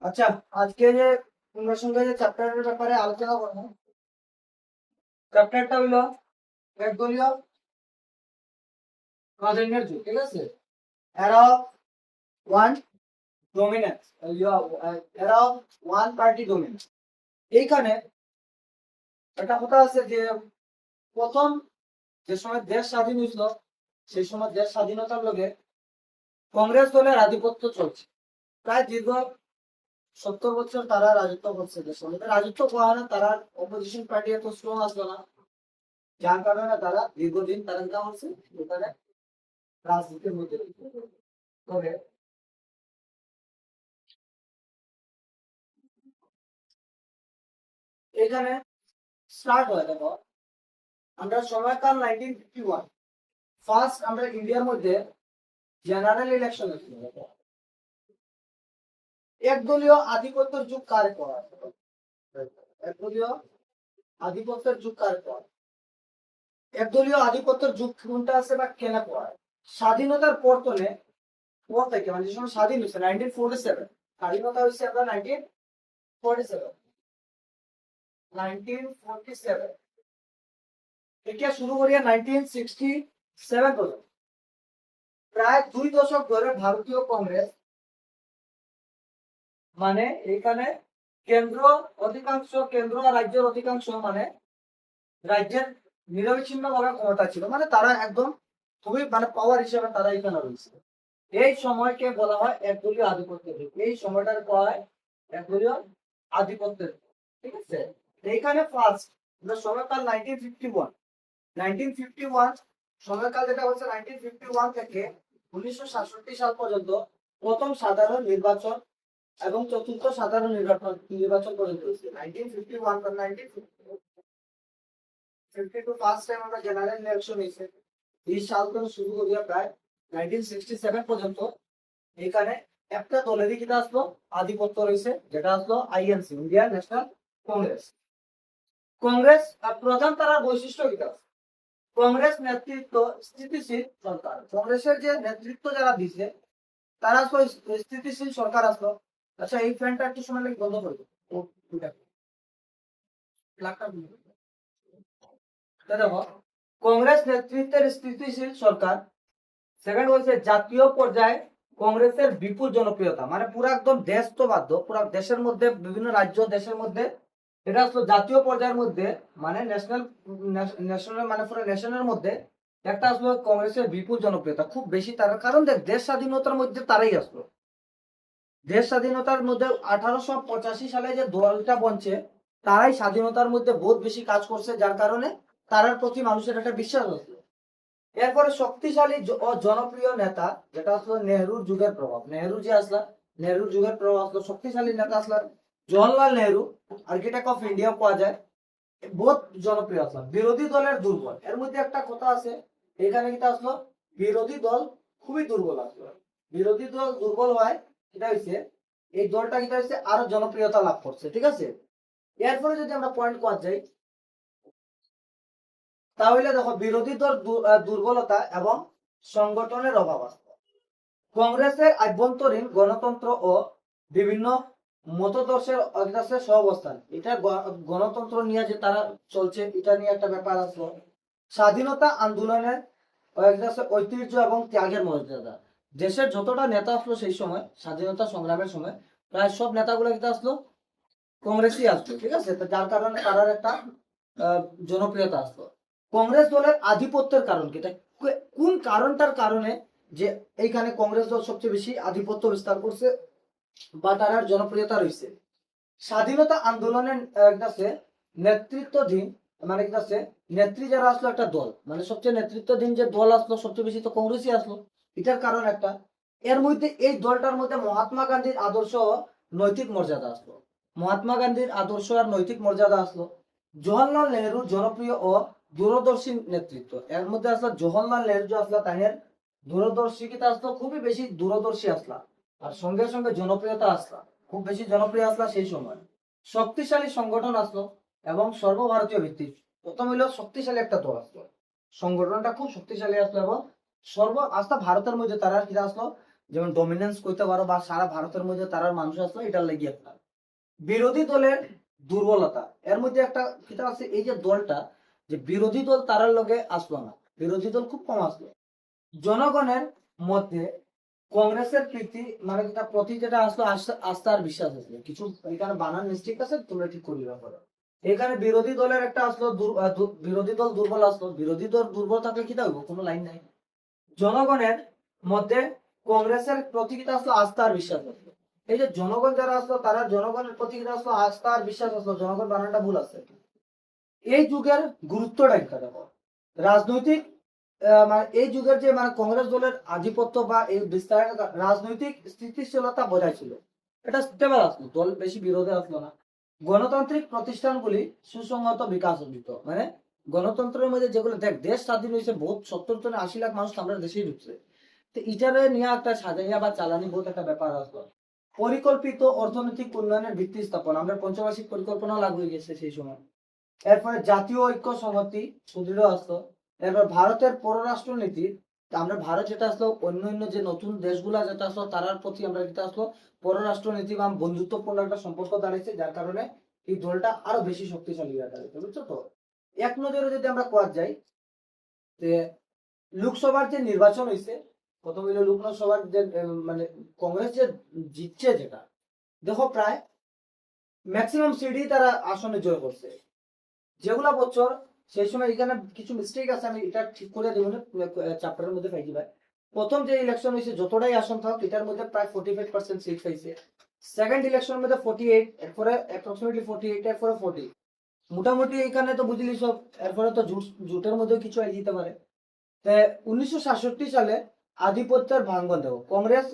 আচ্ছা, আজকে যে তোমরা সঙ্গে যে চ্যাপ্টারের ব্যাপারে আলোচনা করবো, চ্যাপ্টারটা হইলো একদলীয় প্রাধান্যের যুগ। ঠিক আছে, এরা ওয়ান ডোমিনেন্স, এরা ওয়ান পার্টি ডোমিনেন্স। এইখানে একটা কথা আছে যে প্রথম যে সময় দেশ স্বাধীন হয়েছিল, সেই সময় দেশ স্বাধীনতার লগে কংগ্রেস দলের আধিপত্য চলছে। প্রায় দীর্ঘ 70 বছর তারা রাজত্ব করছে। দেশ রাজত্ব করা না, তারা অপোজিশন পার্টি এত স্ট্রং আসলো না, যার কারণে তারা দীর্ঘদিন তারা যেটা করছে এখানে রাজনীতির মধ্যে তবে এখানে স্টার্ট হয়। দেখো, আমরা সময়কাল 1951 ফার্স্ট আমরা ইন্ডিয়ার মধ্যে জেনারেল ইলেকশন হয়েছিল। একদলীয় আধিপত্যের যুগ কারে পড়া, একদলীয় আধিপত্যের যুগ কারে পড়া, একদলীয় আধিপত্যের যুগ কোনটা আছে বা কেন পড়ায়? স্বাধীনতার পর থেকে, মানে যে সময় স্বাধীন হয়েছে 1947, স্বাধীনতা হয়েছে আমরা 1947 এটা শুরু করিয়া 1967 পর্যন্ত প্রায় 2 দশক ধরে ভারতীয় কংগ্রেস, মানে এখানে কেন্দ্র আর রাজ্যের অধিকাংশ, মানে রাজ্যের নিরবিচ্ছিন্ন ভাবে ক্ষমতা ছিল, মানে তারা একদম খুবই মানে পাওয়ার হিসেবে তারা এখানে রয়েছে। এই সময়কে বলা হয় একদলীয় আধিপত্যের যুগ। এই সময়টাকে বলা হয় একদলীয় আধিপত্যের যুগ। ঠিক আছে, এইখানে ফার্স্ট সময়কাল 1951 সময়কাল যেটা হচ্ছে 1951 থেকে 1967 সাল পর্যন্ত প্রথম সাধারণ নির্বাচন এবং চতুর্থ সাধারণ নির্বাচন পর্যন্ত হয়েছে। 1951 বা 1952 ফার্স্ট টাইম আমরা জেনারেল ইলেকশন হয়েছে। এই সাল থেকে শুরু করিয়া প্রায় 1967 পর্যন্ত এখানে একটা দলেরই কিনা আসলো আধিপত্য রয়েছে, যেটা আসলো INC, Indian national Congress. Congress প্রধান তারা বৈশিষ্ট্য কিনা, কংগ্রেস নেতৃত্ব স্থিতিশীল সরকার। কংগ্রেসের যে নেতৃত্ব যারা দিছে তারা আসলো স্থিতিশীল সরকার আসলো। আচ্ছা, এই ফ্যানটা একটু সময় লাগে বন্ধ করে দেবো। দেখো, কংগ্রেস নেতৃত্বের স্থিতিশীল সরকার। সেকেন্ড হচ্ছে জাতীয় পর্যায়ে কংগ্রেসের বিপুল জনপ্রিয়তা, মানে পুরো একদম দেশ তো বাধ্য, পুরো দেশের মধ্যে বিভিন্ন রাজ্য দেশের মধ্যে এটা আসলে জাতীয় পর্যায়ের মধ্যে, মানে ন্যাশনাল মানে পুরো নেশনের মধ্যে একটা আসলে কংগ্রেসের বিপুল জনপ্রিয়তা খুব বেশি। তার কারণ দেখ, দেশ স্বাধীনতার মধ্যে তারাই আসলো। দেশ স্বাধীনতার মধ্যে 1885 সালে যে দলটা বনছে, তারাই স্বাধীনতার মধ্যে বহুত বেশি কাজ করছে, যার কারণে তারার প্রতি মানুষের একটা বিশ্বাস হচ্ছে। এরপরে শক্তিশালী ও জনপ্রিয় নেতা, যেটা আসলো নেহরুর যুগের প্রভাব। নেহরুর যুগের প্রভাব আসলো, শক্তিশালী নেতা আসলো Jawaharlal Nehru, architect of India পাওয়া যায়, বহুত জনপ্রিয় আসলো। বিরোধী দলের দুর্বল, এর মধ্যে একটা কথা আছে এখানে কিটা আসলো, বিরোধী দল খুবই দুর্বল আসলো। বিরোধী দল দুর্বল হয়, এটা হয়েছে এই দলটা কিটা হয়েছে আরো জনপ্রিয়তা লাভ করছে। ঠিক আছে, এরপরে যদি আমরা পয়েন্ট করা যাই, তাহলে দেখো বিরোধী দল দুর্বলতা এবং সংগঠনের অভাব আছে। কংগ্রেসের আভ্যন্তরীণ গণতন্ত্র ও বিভিন্ন মতদর্শের অধিকাংশের সহাবস্থান, এটা গণতন্ত্র নিয়ে যে তারা চলছে, এটা নিয়ে একটা ব্যাপার আসলো। স্বাধীনতা আন্দোলনের ঐতিহ্য এবং ত্যাগের মর্যাদা। দেশের যতটা নেতা আসলো সেই সময় স্বাধীনতা সংগ্রামের সময়, প্রায় সব নেতাগুলো কিন্তু আসলো কংগ্রেসই আসলো। ঠিক আছে, তো যার কারণে তার একটা জনপ্রিয়তা আসলো। কংগ্রেস দলের আধিপত্যের কারণ কি, কোন কারণটার কারণে যে এইখানে কংগ্রেস দল সবচেয়ে বেশি আধিপত্য বিস্তার করছে বা তার জনপ্রিয়তা রয়েছে? স্বাধীনতা আন্দোলনের কাছে নেতৃত্বাধীন, মানে কাছে নেত্রী যারা আসলো একটা দল, মানে সবচেয়ে নেতৃত্বাধীন যে দল আসলো সবচেয়ে বেশি তো কংগ্রেসই আসলো। এটার কারণ একটা, এর মধ্যে এই দলটার মধ্যে মহাত্মা গান্ধীর আদর্শ ও নৈতিক মর্যাদা আসলো। মহাত্মা গান্ধীর আদর্শ আর নৈতিক মর্যাদা আসলো। জওহরলাল নেহরুর জনপ্রিয় ও দূরদর্শী নেতৃত্ব, এর মধ্যে আসলো জওহরলাল নেহরু যে আসলো তাদের দূরদর্শিতা আসলো, খুবই বেশি দূরদর্শী আসলা। আর সঙ্গে সঙ্গে জনপ্রিয়তা আসলা, খুব বেশি জনপ্রিয় আসলা সেই সময়। শক্তিশালী সংগঠন আসলো এবং সর্বভারতীয় ভিত্তিক। প্রথম হইলো শক্তিশালী একটা দল আসলো, সংগঠনটা খুব শক্তিশালী আসলো এবং সর্ব আস্থা ভারতের মধ্যে তারা কি আসলো, যেমন ডমিনেন্স করতে পারো বা সারা ভারতের মধ্যে তারার মানুষ আসলো এটার লাগিয়ে একটা বিরোধী দলের দুর্বলতা এর মধ্যে একটা যেটা আছে এই যে দলটা যে বিরোধী দল তারার লগে আসলো না, বিরোধী দল খুব কম আসলো। জনগণের মধ্যে কংগ্রেসের প্রীতি মানে যেটা প্রতি যেটা আসলো আস্থা আর বিশ্বাস আসলো কিছু এখানে বানান মিস্টেক আছে তোমরা ঠিক করিবা করো। এখানে বিরোধী দলের একটা আসলো বিরোধী দল দুর্বল আসলো, বিরোধী দল দুর্বল থাকলে কি থাকবো, কোনো লাইন নাই। জনগণের মধ্যে কংগ্রেসের প্রতি কিটা আসলো আস্থা আর বিশ্বাস আসলো। এই যে জনগণ যারা আসলো তারা জনগণের প্রতি কিটা আসলো আস্থা আর বিশ্বাস আসলো, জনগণ বানানটা ভুল আছে। এই যুগের গুরুত্বটা একটা দেখো রাজনৈতিক মানে এই যুগের যে মানে কংগ্রেস দলের আধিপত্য বা এই বিস্তারের রাজনৈতিক স্থিতিশীলতা বজায় ছিল, এটা স্টেবল আসলো, দল বেশি বিরোধে আসলো না। গণতান্ত্রিক প্রতিষ্ঠানগুলি সুসংহত বিকাশ অর্জিত মানে গণতন্ত্রের মধ্যে যেগুলো দেখ দেশ স্বাধীন হয়েছে বহুত 70 থেকে 80 লাখ মানুষ আমরা দেশেই ঢুকছে, তো ইটারে নিয়ে একটা সাজাইয়া বা চালানি বহুত একটা ব্যাপার আসলো। পরিকল্পিত অর্থনৈতিক উন্নয়নের ভিত্তি স্থাপন আমরা পঞ্চবার্ষিক পরিকল্পনা লাগু হয়ে গেছে সেই সময়। এরপরে জাতীয় ঐক্য সংহতি সুদৃঢ় আসলো। এরপর ভারতের পররাষ্ট্র নীতি আমরা ভারত যেটা আসলো অন্য অন্য যে নতুন দেশগুলা যেটা আসলো তারার প্রতি আমরা যেটা আসলো পররাষ্ট্র নীতি বা বন্ধুত্বপূর্ণ একটা সম্পর্ক দাঁড়িয়েছে, যার কারণে এই দলটা আরো বেশি শক্তিশালী হয়ে দাঁড়িয়েছে, বুঝছো তো। এক নজরে যদি আমরা কোয়া যাই যে লোকসভার যে নির্বাচন হয়েছে, প্রথম হইলো লোকসভার যে মানে কংগ্রেস যে জিতছে যেটা দেখো প্রায় ম্যাক্সিমাম সিটই তারা আসনে জয় করছে। যেগুলা বছর সেই সময় এখানে কিছু মিস্টেক আছে আমি এটা ঠিক করে দেবো না, চ্যাপ্টারের মধ্যে পাই দিবা। প্রথম যে ইলেকশন হয়েছে যতটাই আসন থাক এটার মধ্যে প্রায় 45% সিট পাইছে। সেকেন্ড ইলেকশনের মধ্যে 48, এরপরে অ্যাপ্রক্সিমেটলি 48, এরপরে 40। মোটামুটি এখানে তো বুঝলি সব, এরপরে তো জোটের মধ্যেও কিছু আই যেতে পারে। 1967 সালে আধিপত্যের ভাঙ্গন দেব কংগ্রেস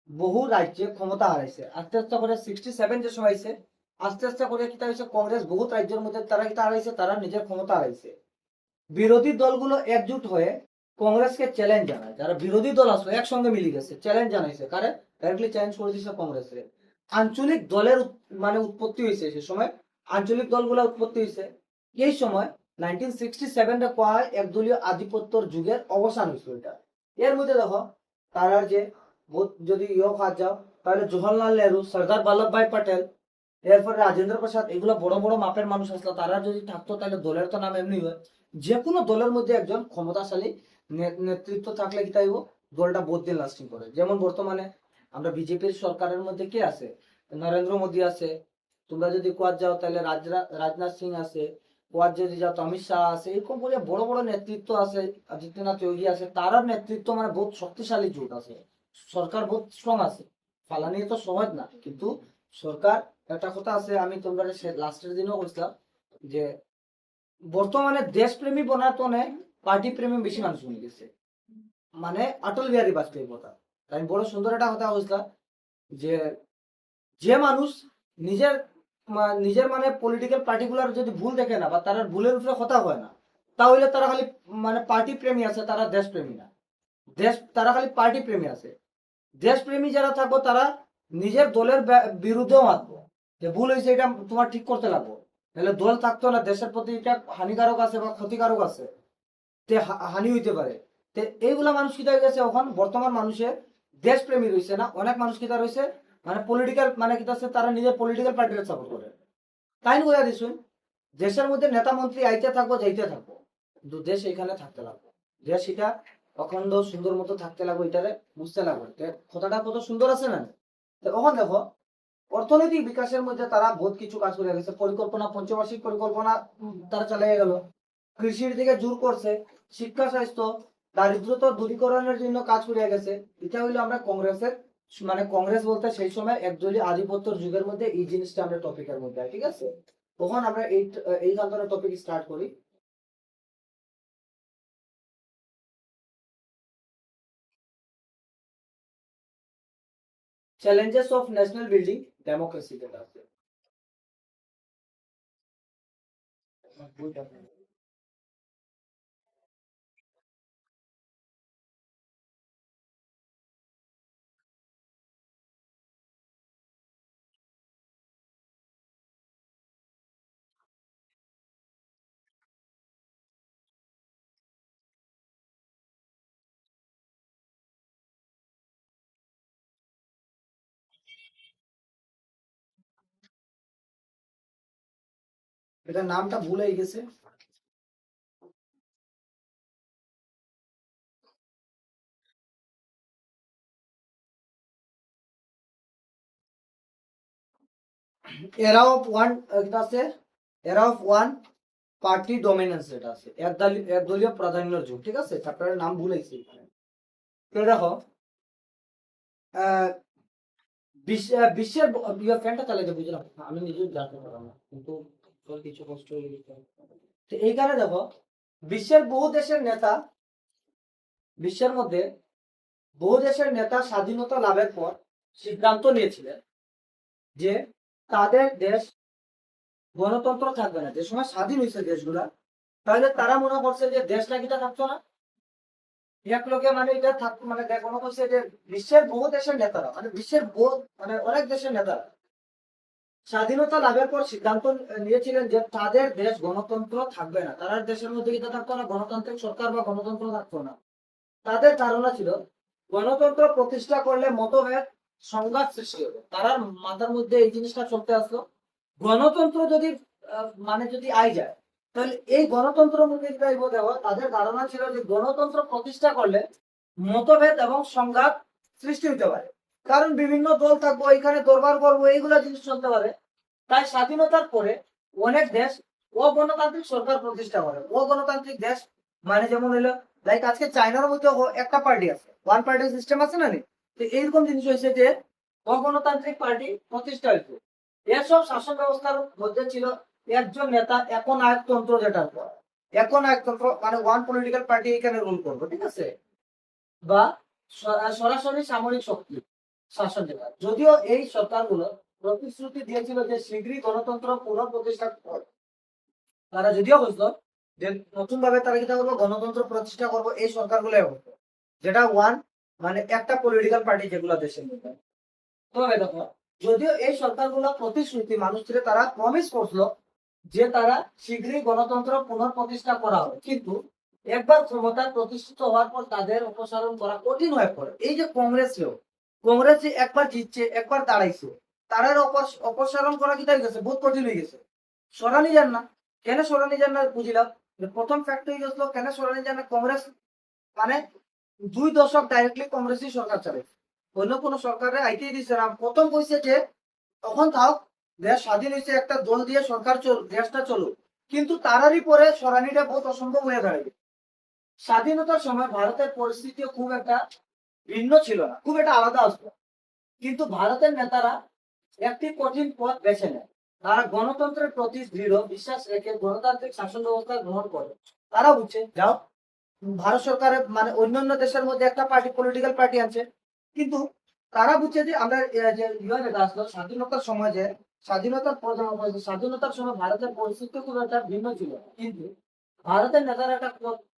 বহু রাজ্যে ক্ষমতা হারাইছে, আস্তে আস্তে করে 67 যে সময় আইছে আস্তে আস্তে করে কি হয়েছে কংগ্রেস বহুত রাজ্যের মধ্যে তারা কি হারাইছে, তারা নিজের ক্ষমতা হারাইছে। বিরোধী দলগুলো একজুট হয়ে কংগ্রেসকে চ্যালেঞ্জ জানায়, যারা বিরোধী দল আসলো একসঙ্গে মিলে গেছে চ্যালেঞ্জ জানাইছে কারে, ডাইরেক্টলি চ্যালেঞ্জ করে দিয়েছে কংগ্রেসে। আঞ্চলিক দলের মানে উৎপত্তি হয়েছে সে সময়, আঞ্চলিক দলগুলো উৎপত্তি হয়েছে এই সময়। 1967 রে কোয়া হয় একদলীয় আধিপত্যর যুগের অবসান হয়েছিল এটা। এর মধ্যে দেখো তারার যে যদি হাত যাও তাহলে জওহরলাল নেহরু, সর্দার বল্লভভাই পটেল, এরপরে রাজেন্দ্র প্রসাদ, এগুলো বড় বড় মাপের মানুষ আসলো, তারা যদি থাকতো তাহলে দলের তো নাম এমনি হয়। যে কোনো দলের মধ্যে একজন ক্ষমতাশালী নেতৃত্ব থাকলে কি তাইব দলটা বহুত দিন লাস্টিং করে। যেমন বর্তমানে আমরা বিজেপির সরকারের মধ্যে কে আছে, নরেন্দ্র মোদী আছে। তোমরা যদি কোয়াদ যাও তাহলে রাজনাথ সিং আছে, কোয়াদ যদি যাও তো অমিত শাহ আছে, এরকম করে বড় বড় নেতৃত্ব আছে, আদিত্যনাথ যোগী আছে, তারার নেতৃত্ব মানে বহুত শক্তিশালী জোট আছে, সরকার বহুত স্ট্রং আছে। ফালানি তো সহজ না কিন্তু সরকার। একটা কথা আছে আমি তোমরা লাস্টের দিনও বলছিলাম যে বর্তমানে দেশপ্রেমী বনাতনে পার্টি প্রেমী বেশি মানুষ হয়ে গেছে, মানে অটল বিহারী বাজপেয়ীর কথা। আমি বড় সুন্দর একটা কথা বলছিলাম যে যে মানুষ নিজের নিজের মানে পলিটিক্যাল পার্টিকুলার যদি ভুল দেখে না বা তারা ভুলের উপরে কথা হয় না, তাহলে তারা খালি মানে পার্টি প্রেমী আছে, তারা দেশপ্রেমী না। তারা খালি পার্টি প্রেমী আছে। দেশপ্রেমী যারা থাকবো তারা নিজের দলের বিরুদ্ধেও মাতবো যে ভুল হয়েছে এটা তোমার ঠিক করতে লাগবো, তাহলে দল থাকতো না, দেশের প্রতি এটা হানিকারক আছে বা ক্ষতিকারক আছে, তে হানি হইতে পারে। তে এইগুলা মানুষ কিতা হয়ে গেছে এখন বর্তমান মানুষের দেশপ্রেমী রয়েছে না, অনেক মানুষ কিতা রয়েছে মানে পলিটিক্যাল মানে কিতা আছে তারা নিজের পলিটিক্যাল পার্টিকে সাপোর্ট করে। তাই বোঝা দিছুন দেশের মধ্যে নেতা মন্ত্রী আইতে থাকবো যাইতে থাকবো কিন্তু দেশ এখানে থাকতে লাগবো, দেশ এটা অখণ্ড সুন্দর মতো থাকতে লাগবো, এটারে বুঝতে লাগবে কথাটা কত সুন্দর আছে না। তখন দেখো অর্থনৈতিক বিকাশের মধ্যে তারা বহুত কিছু কাজ করে গেছে, পরিকল্পনা পঞ্চবার্ষিক পরিকল্পনা তারা চালিয়ে গেল, কৃষির দিকে জোর করছে, শিক্ষা স্বাস্থ্য দারিদ্রতা দূরীকরণের জন্য কাজ করে গেছে। এটা হইলো আমরা কংগ্রেসের মানে কংগ্রেস বলতে সেই সময় একদলীয় আধিপত্যের যুগের মধ্যে এই জিনিসটা আমরা টপিকের মধ্যে ঠিক আছে। তখন আমরা এই ধরনের টপিক স্টার্ট করি। Challenges of national building democracy যেটা আছে। এটা নামটা ভুল হয়ে গেছে। এরা অফ ওয়ান, এটা আছে এরা অফ ওয়ান পার্টি ডমিনেন্স, এটা আছে একদলীয় প্রাধান্যের যুগ, ঠিক আছে। চ্যাপ্টারের নাম ভুলেছি এখানে। তো দেখো বিশ্বের ফ্যানটা চালাইতে বুঝলাম আমি নিজেও জানতে পারলাম না, কিন্তু কিছু কষ্ট হয়ে গেছে। তো এইখানে দেখো বিশ্বের বহু দেশের নেতা, বিশ্বের মধ্যে বহু দেশের নেতা স্বাধীনতা লাভের পর সিদ্ধান্ত নিয়েছিলেন যে তাদের দেশ গণতন্ত্র থাকবে না। যে সময় স্বাধীন হয়েছে দেশগুলা, তাহলে তারা মনে করছে যে দেশটা কিটা থাকতো না, এক লোকে মানে এটা থাকতো, মানে মনে করছে যে বিশ্বের বহু দেশের নেতারা, মানে বিশ্বের বহু মানে অনেক দেশের নেতারা স্বাধীনতা লাভের পর সিদ্ধান্ত নিয়েছিলেন যে তাদের দেশ গণতন্ত্র থাকবে না, তার দেশের মধ্যে কিটা থাকতো না, গণতান্ত্রিক সরকার বা গণতন্ত্র থাকতো না। তাদের ধারণা ছিল গণতন্ত্র প্রতিষ্ঠা করলে মতভেদ সংঘাত সৃষ্টি হবে। তার মাথার মধ্যে এই জিনিসটা চলতে আসলো, গণতন্ত্র যদি মানে যদি আই যায়, তাহলে এই গণতন্ত্র মধ্যে দেওয়া, তাদের ধারণা ছিল যে গণতন্ত্র প্রতিষ্ঠা করলে মতভেদ এবং সংঘাত সৃষ্টি হতে পারে, কারণ বিভিন্ন দল থাকবো, এখানে দরবার করবো, এইগুলা জিনিস চলতে পারে। তাই স্বাধীনতার পরে অনেক দেশ অগণতান্ত্রিক সরকার প্রতিষ্ঠা করে। অগণতান্ত্রিক দেশ মানে যেমন হইলো লাইক আজকে চায়নার মধ্যে একটা পার্টি আছে, ওয়ান পার্টি সিস্টেম আছে না নি? তো এইরকম জিনিস হয়েছে যে অগণতান্ত্রিক পার্টি প্রতিষ্ঠা হয়েছে। এসব শাসন ব্যবস্থার মধ্যে ছিল একজন নেতা এখন নায়কতন্ত্র, যেটা এখন নায়কতন্ত্র মানে ওয়ান পলিটিক্যাল পার্টি এখানে রুল করবে, ঠিক আছে, বা সরাসরি সামরিক শক্তি শাসন যেটা। যদিও এই সরকারগুলো প্রতিশ্রুতি দিয়েছিল যে শীঘ্রই গণতন্ত্র পুনঃপ্রতিষ্ঠা করবে, তারা যদিও বুঝলো যে নতুন ভাবে তারা কিটা করবো, গণতন্ত্র প্রতিষ্ঠা করবো, এই সরকারগুলো করবে যেটা ওয়ান মানে একটা পলিটিক্যাল পার্টি যেগুলো দেশের মধ্যে। তবে দেখো যদিও এই সরকারগুলো প্রতিশ্রুতি মানুষদের তারা প্রমিস করছিল যে তারা শীঘ্রই গণতন্ত্র পুনঃপ্রতিষ্ঠা করা হবে, কিন্তু একবার ক্ষমতায় প্রতিষ্ঠিত হওয়ার পর তাদের অপসারণ করা কঠিন হয়ে পড়ে। এই যে কংগ্রেস যে একবার জিতছে, একবার দাঁড়াইছে, তারার অপসারণ করা কি তাই গেছে বহুত কঠিন হয়ে গেছে। সরানি যান না, কেন সরানি যান না বুঝিলাম। প্রথম ফ্যাক্ট হয়ে গেছিল কেন সরানি যান না, কংগ্রেস মানে 2 দশক ডাইরেক্টলি কংগ্রেসই সরকার চালাইছে, অন্য কোন সরকারে আইতেই দিচ্ছে না। প্রথম কইছে যে তখন তাও দেশ স্বাধীন হয়েছে, একটা দল দিয়ে সরকার দেশটা চলুক, কিন্তু তারারই পরে সরানিটা বহুত অসম্ভব হয়ে দাঁড়াবে। স্বাধীনতার সময় ভারতের পরিস্থিতিও খুব একটা ভিন্ন ছিল না, খুব একটা আলাদা আসতো, কিন্তু ভারতের নেতারা একটি কঠিন পথ বেছে নেয়। তারা গণতন্ত্রের প্রতি দৃঢ় বিশ্বাস রেখে গণতান্ত্রিক শাসন ব্যবস্থা গ্রহণ করে। তারা বুঝছে যাও ভারত সরকারের মানে অন্যান্য দেশের মধ্যে একটা পার্টি পলিটিক্যাল পার্টি আছে, কিন্তু তারা বুঝছে যে আমরা যে যেটা আসলো স্বাধীনতার সময়, যে স্বাধীনতার সময় ভারতের পরিস্থিতি খুব একটা ভিন্ন ছিল, কিন্তু ভারতের নেতারা একটা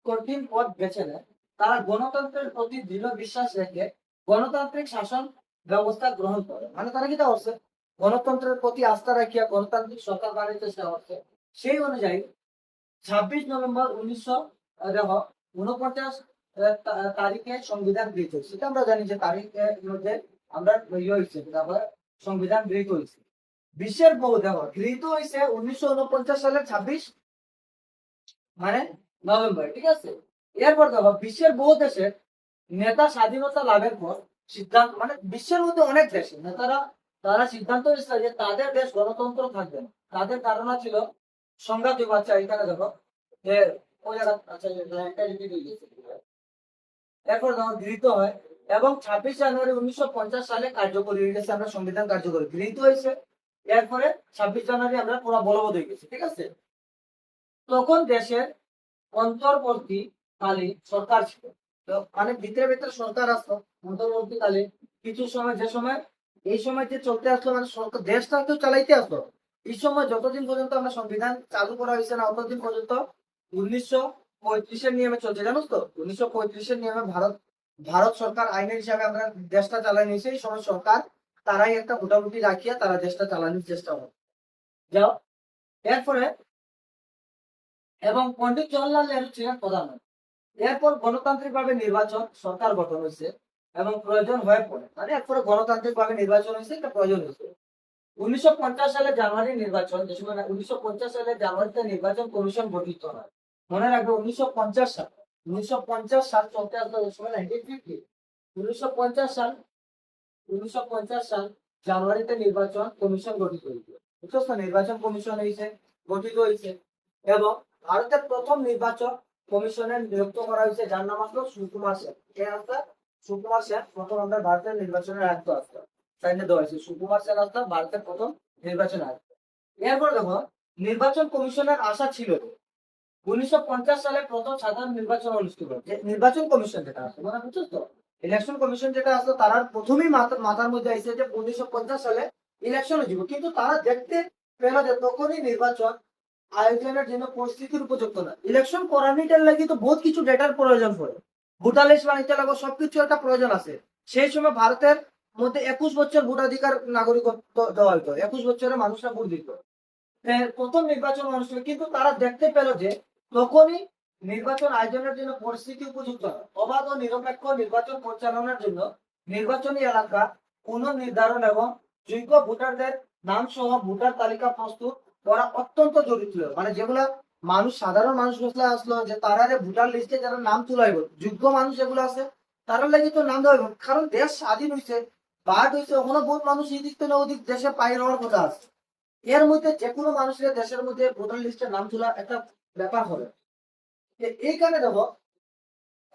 কঠিন পথ বেছে নেয়। তারা গণতন্ত্রের প্রতি দৃঢ় বিশ্বাস রেখে গণতান্ত্রিক শাসন ব্যবস্থা গ্রহণ করে। মানে তারা কি করছে, গণতন্ত্রের প্রতি আস্থা রাখিয়া গণতান্ত্রিক সরকার বানাইতে চেষ্টা করছে। সেই অনুযায়ী 26 নভেম্বর 1949 তারিখে সংবিধান গৃহীত হয়েছে। সেটা আমরা জানি যে তারিখের মধ্যে আমরা হয়েছে, তারপরে সংবিধান গৃহীত হয়েছে। বিশ্বের বহু দেখো গৃহীত হয়েছে 1949 সালের 26 মানে নভেম্বর, ঠিক আছে। এরপর দেখো বিশ্বের বহু দেশের নেতা স্বাধীনতা লাভের পর সিদ্ধান্ত, মানে বিশ্বের মধ্যে অনেক দেশের নেতারা তারা সিদ্ধান্ত নিয়েছিল যে তাদের দেশ গণতন্ত্র থাকবে না। তাদের ধারণা ছিল সংঘাত। বাচ্চা এখানে দেখো যে ওই জায়গা আচ্ছা এরপর যখন গৃহীত হয় এবং 26 জানুয়ারি 1950 সালে কার্যকরী হয়ে গেছে, আমরা সংবিধান কার্যকরী গৃহীত হয়েছে। এরপরে 26 জানুয়ারি আমরা পুরো বলবৎ হয়ে গেছে, ঠিক আছে। তখন দেশের অন্তর্বর্তীকালীন সরকার ছিল, তো মানে ভিতরে ভিতরে সরকার আসতো অন্তর্বর্তীকালীন কিছু সময়, যে সময় এই সময় যে চলতে আসলো, মানে সরকার দেশটা তো চালাইতে আসলো। এই সময় যতদিন পর্যন্ত আমরা সংবিধান চালু করা হয়েছে না, অতদিন পর্যন্ত 1935-এর নিয়মে চলছে, জানো তো। 1935-এর নিয়মে ভারত ভারত সরকার আইনের হিসাবে আমরা দেশটা চালাই নিয়েছে। এই সময় সরকার তারাই একটা মোটামুটি রাখিয়া তারা দেশটা চালানোর চেষ্টা করে যাও। এরপরে এবং পন্ডিত জওয়াহরলাল নেহরু ছিলেন প্রধানমন্ত্রী। এরপর গণতান্ত্রিক ভাবে নির্বাচন সরকার গঠন হয়েছে এবং প্রয়োজন হয়ে পড়ে, মানে এরপরে গণতান্ত্রিক ভাবে নির্বাচন হয়েছে, একটা প্রয়োজন হয়েছে। সালে জানুয়ারি নির্বাচন, যে সময় 1950 সালে জানুয়ারিতে নির্বাচন কমিশন গঠিত হয়। মনে রাখবে 1950 সাল, 1950 সাল চলতে আসলে ওই সময় 1950, 1950 সাল, 1950 সাল জানুয়ারিতে নির্বাচন কমিশন গঠিত হয়েছে। বুঝছো তো? নির্বাচন কমিশন হয়েছে, গঠিত হয়েছে। এবং ভারতের প্রথম নির্বাচন কমিশনের নিযুক্ত করা হয়েছে, যার নাম আসলো সুকুমার সেন। কে আসলো? সুকুমার সেন প্রথম আমরা ভারতের নির্বাচনের আয়ুক্ত আসতো, সাইনে দেওয়া হয়েছে। সুকুমার সেন আসতো ভারতের প্রথম নির্বাচন আয়ুক্ত। এরপর দেখো, নির্বাচন কমিশনের আশা ছিল 1950 সালে প্রথম সাধারণ নির্বাচন অনুষ্ঠিত হবে। যে নির্বাচন কমিশন যেটা আছে, মানে বুঝছো তো, ইলেকশন কমিশন যেটা আছে, তারা প্রথমেই মাথার মধ্যে আইছে যে 1950 সালে ইলেকশন হয়ে যাবে। কিন্তু তারা দেখতে পেল যে তখনই নির্বাচন আয়োজনের জন্য পরিস্থিতির উপযুক্ত না। ইলেকশন করানিটার লাগি তো বহুত কিছু ডেটার প্রয়োজন পড়ে, ভোটার লিস্ট বানাইতে লাগবে, সবকিছু একটা প্রয়োজন আছে। সেই সময় ভারতের মধ্যে 21 বছর ভোটাধিকার নাগরিকত্ব দেওয়া হইতো, 21 বছরের মানুষরা ভোট দিত। প্রথম নির্বাচন অনুষ্ঠিত, কিন্তু তারা দেখতে পেল যে তখনই নির্বাচন আয়োজনের জন্য পরিস্থিতি উপযুক্ত নয়। অবাধ ও নিরপেক্ষ নির্বাচন পরিচালনার জন্য নির্বাচনী এলাকা পুনর্নির্ধারণ এবং যোগ্য ভোটারদের নাম সহ ভোটার তালিকা প্রস্তুত করা অত্যন্ত জরুরি ছিল। মানে যেগুলা মানুষ, সাধারণ মানুষ বসলে আসলো যে তারা যে ভোটার লিস্টে যারা নাম তুলাইব, যোগ্য মানুষ যেগুলো আছে তারা লাগি তো নাম দেওয়া হইব। কারণ দেশ স্বাধীন হয়েছে, বাদ হয়েছে, ওখানে বহুত মানুষ এই দিক থেকে ওদিক দেশে পাই হওয়ার কথা আছে। এর মধ্যে যে কোনো মানুষের দেশের মধ্যে ভোটার লিস্টে নাম তোলা একটা ব্যাপার হবে। এই কারণে দেখো,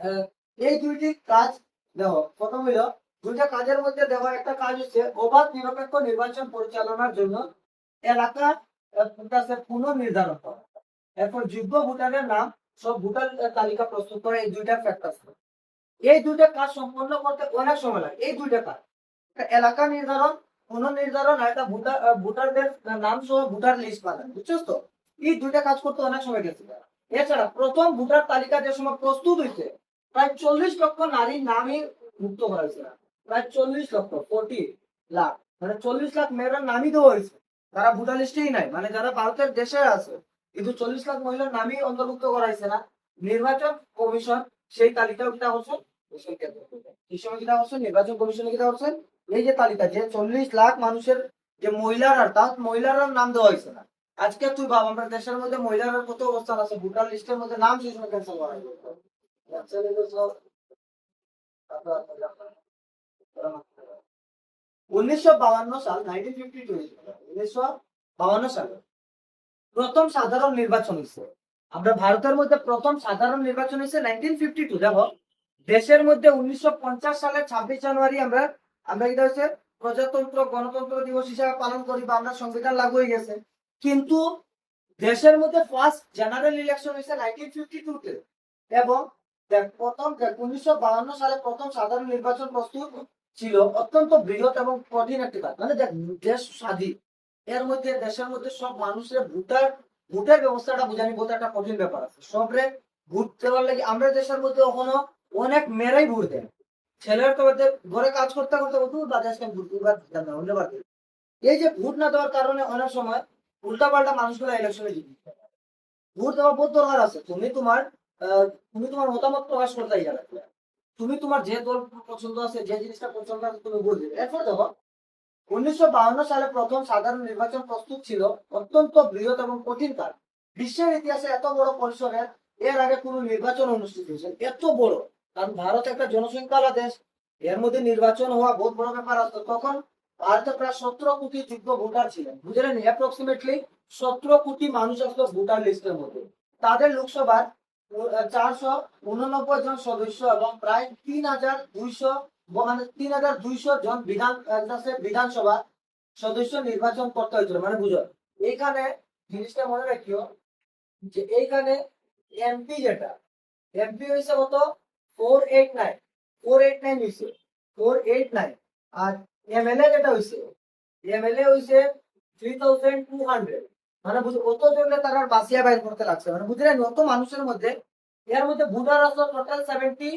আহ, এই দুইটি কাজ দেখো, প্রথম হইলো দুইটা কাজের মধ্যে দেখো, একটা কাজ হচ্ছে অবাধ নিরপেক্ষ নির্বাচন পরিচালনার জন্য এলাকা পুনর্নির্ধারণ করা, এরপর যোগ্য ভোটারের নাম সব ভোটার তালিকা প্রস্তুত করা। এই দুইটা ফ্যাক্টর, এই দুইটা কাজ সম্পন্ন করতে অনেক সময় লাগে। এই দুইটা কাজ, একটা এলাকা নির্ধারণ, পুনর্নির্ধারণ, আর একটা ভোটারদের নাম সহ ভোটার লিস্ট বানানো, বুঝছো তো? এই দুইটা কাজ করতে অনেক সময় গেছে। এছাড়া প্রথম ভোটার তালিকা যে সময় প্রস্তুত হয়েছে, প্রায় 40 লক্ষ নারীর নামই মুক্ত করা হয়েছে। প্রায় 40 লক্ষ, 40 লাখ, মানে 40 লাখ মেয়ের নামই দেওয়া হয়েছে, তারা ভোটার লিস্টেই নাই, মানে যারা ভারতের দেশে আছে। কিন্তু 40 লাখ মহিলার নামই অন্তর্ভুক্ত করা হয়েছে না। নির্বাচন কমিশন সেই তালিকাও কিনা হচ্ছে, এই সময় কিনা হচ্ছে নির্বাচন কমিশনে কিনা হচ্ছে এই যে তালিকা, যে 40 লাখ মানুষের যে মহিলারা, তার মহিলার নাম দেওয়া হয়েছে না। আজকে তুই ভাব, আমরা দেশের মধ্যে মহিলার কত অবস্থান আছে, ভোটার লিস্টের মধ্যে নাম সেই সময় ক্যান্সেল করা হয়েছে। 1952 সাল, 1952, 1952 সালে প্রথম সাধারণ নির্বাচন হয়েছে। আমরা ভারতের মধ্যে প্রথম সাধারণ নির্বাচন হয়েছে 1952। দেখো, দেশের মধ্যে 1950 সালে 26 জানুয়ারি আমরা আমরা এটা হচ্ছে প্রজাতন্ত্র গণতন্ত্র দিবস হিসাবে পালন করি, বা আমরা সংবিধান লাগু হয়ে গেছে। কিন্তু দেশের মধ্যে ফার্স্ট জেনারেল ইলেকশন হয়েছে 1952-তে। এবং প্রথম 1952 সালে প্রথম সাধারণ নির্বাচন প্রস্তুত ছিল অত্যন্ত বৃহৎ এবং কঠিন একটি কাজ। মানে দেশ স্বাধীন, এর মধ্যে দেশের মধ্যে সব মানুষের ভোটের ব্যবস্থাটা বুঝানি বলতে একটা কঠিন ব্যাপার আছে। সবরে ভোট দেওয়ার লাগে আমরা দেশের মধ্যে এখনো অনেক মেয়েরাই ভোট দেয়। ছেলেরা তো ঘরে কাজ করতে করতে ভোট বা দেশকে ভোট দিতে হলে বাদ। এই যে ভোট না দেওয়ার কারণে অনেক সময় উল্টা পাল্টা মানুষগুলো ইলেকশনে জিতে। ভোট দেওয়া বহুত দরকার আছে। তুমি তোমার মতামত প্রকাশ করতে গেলে, তুমি তোমার যে দল পছন্দ আছে, যে জিনিসটা পছন্দ আছে, তুমি ভোট দিবে। এরপর দেখো, 1952 সালে প্রথম সাধারণ নির্বাচন প্রস্তুত ছিল অত্যন্ত বৃহৎ এবং কঠিন কাজ। বিশ্বের ইতিহাসে এত বড় পরিসরের এর আগে কোন নির্বাচন অনুষ্ঠিত হয়েছে এত বড়, কারণ ভারত একটা জনসংখ্যাওয়ালা দেশ, এর মধ্যে নির্বাচন হওয়া বহুত বড় ব্যাপার আছে। তখন ভারতে প্রায় 17 কোটি যোগ্য ভোটার ছিলেন, বুঝলেন? অ্যাপ্রক্সিমেটলি 17 কোটি মানুষ আসলো ভোটার লিস্টের মধ্যে। তাদের লোকসভার 489 জন সদস্য এবং প্রায় 3,200 জন বিধানসভা সদস্য নির্বাচন করতে হয়েছিল। মানে বুঝো, এইখানে জিনিসটা মনে রাখিও যে এইখানে এমপি যেটা, এমপি হয়েছে কত? 489, 489 হয়েছে, 489। আর এমএলএ যেটা হয়েছে, এমএলএ হয়েছে 3,200। মানে বুঝো কত জনে তারা বাসিয়া বাইর করতে লাগছে, মানে বুঝলেন? অত মানুষের মধ্যে, এর মধ্যে ভোটার আসলো টোটাল 70,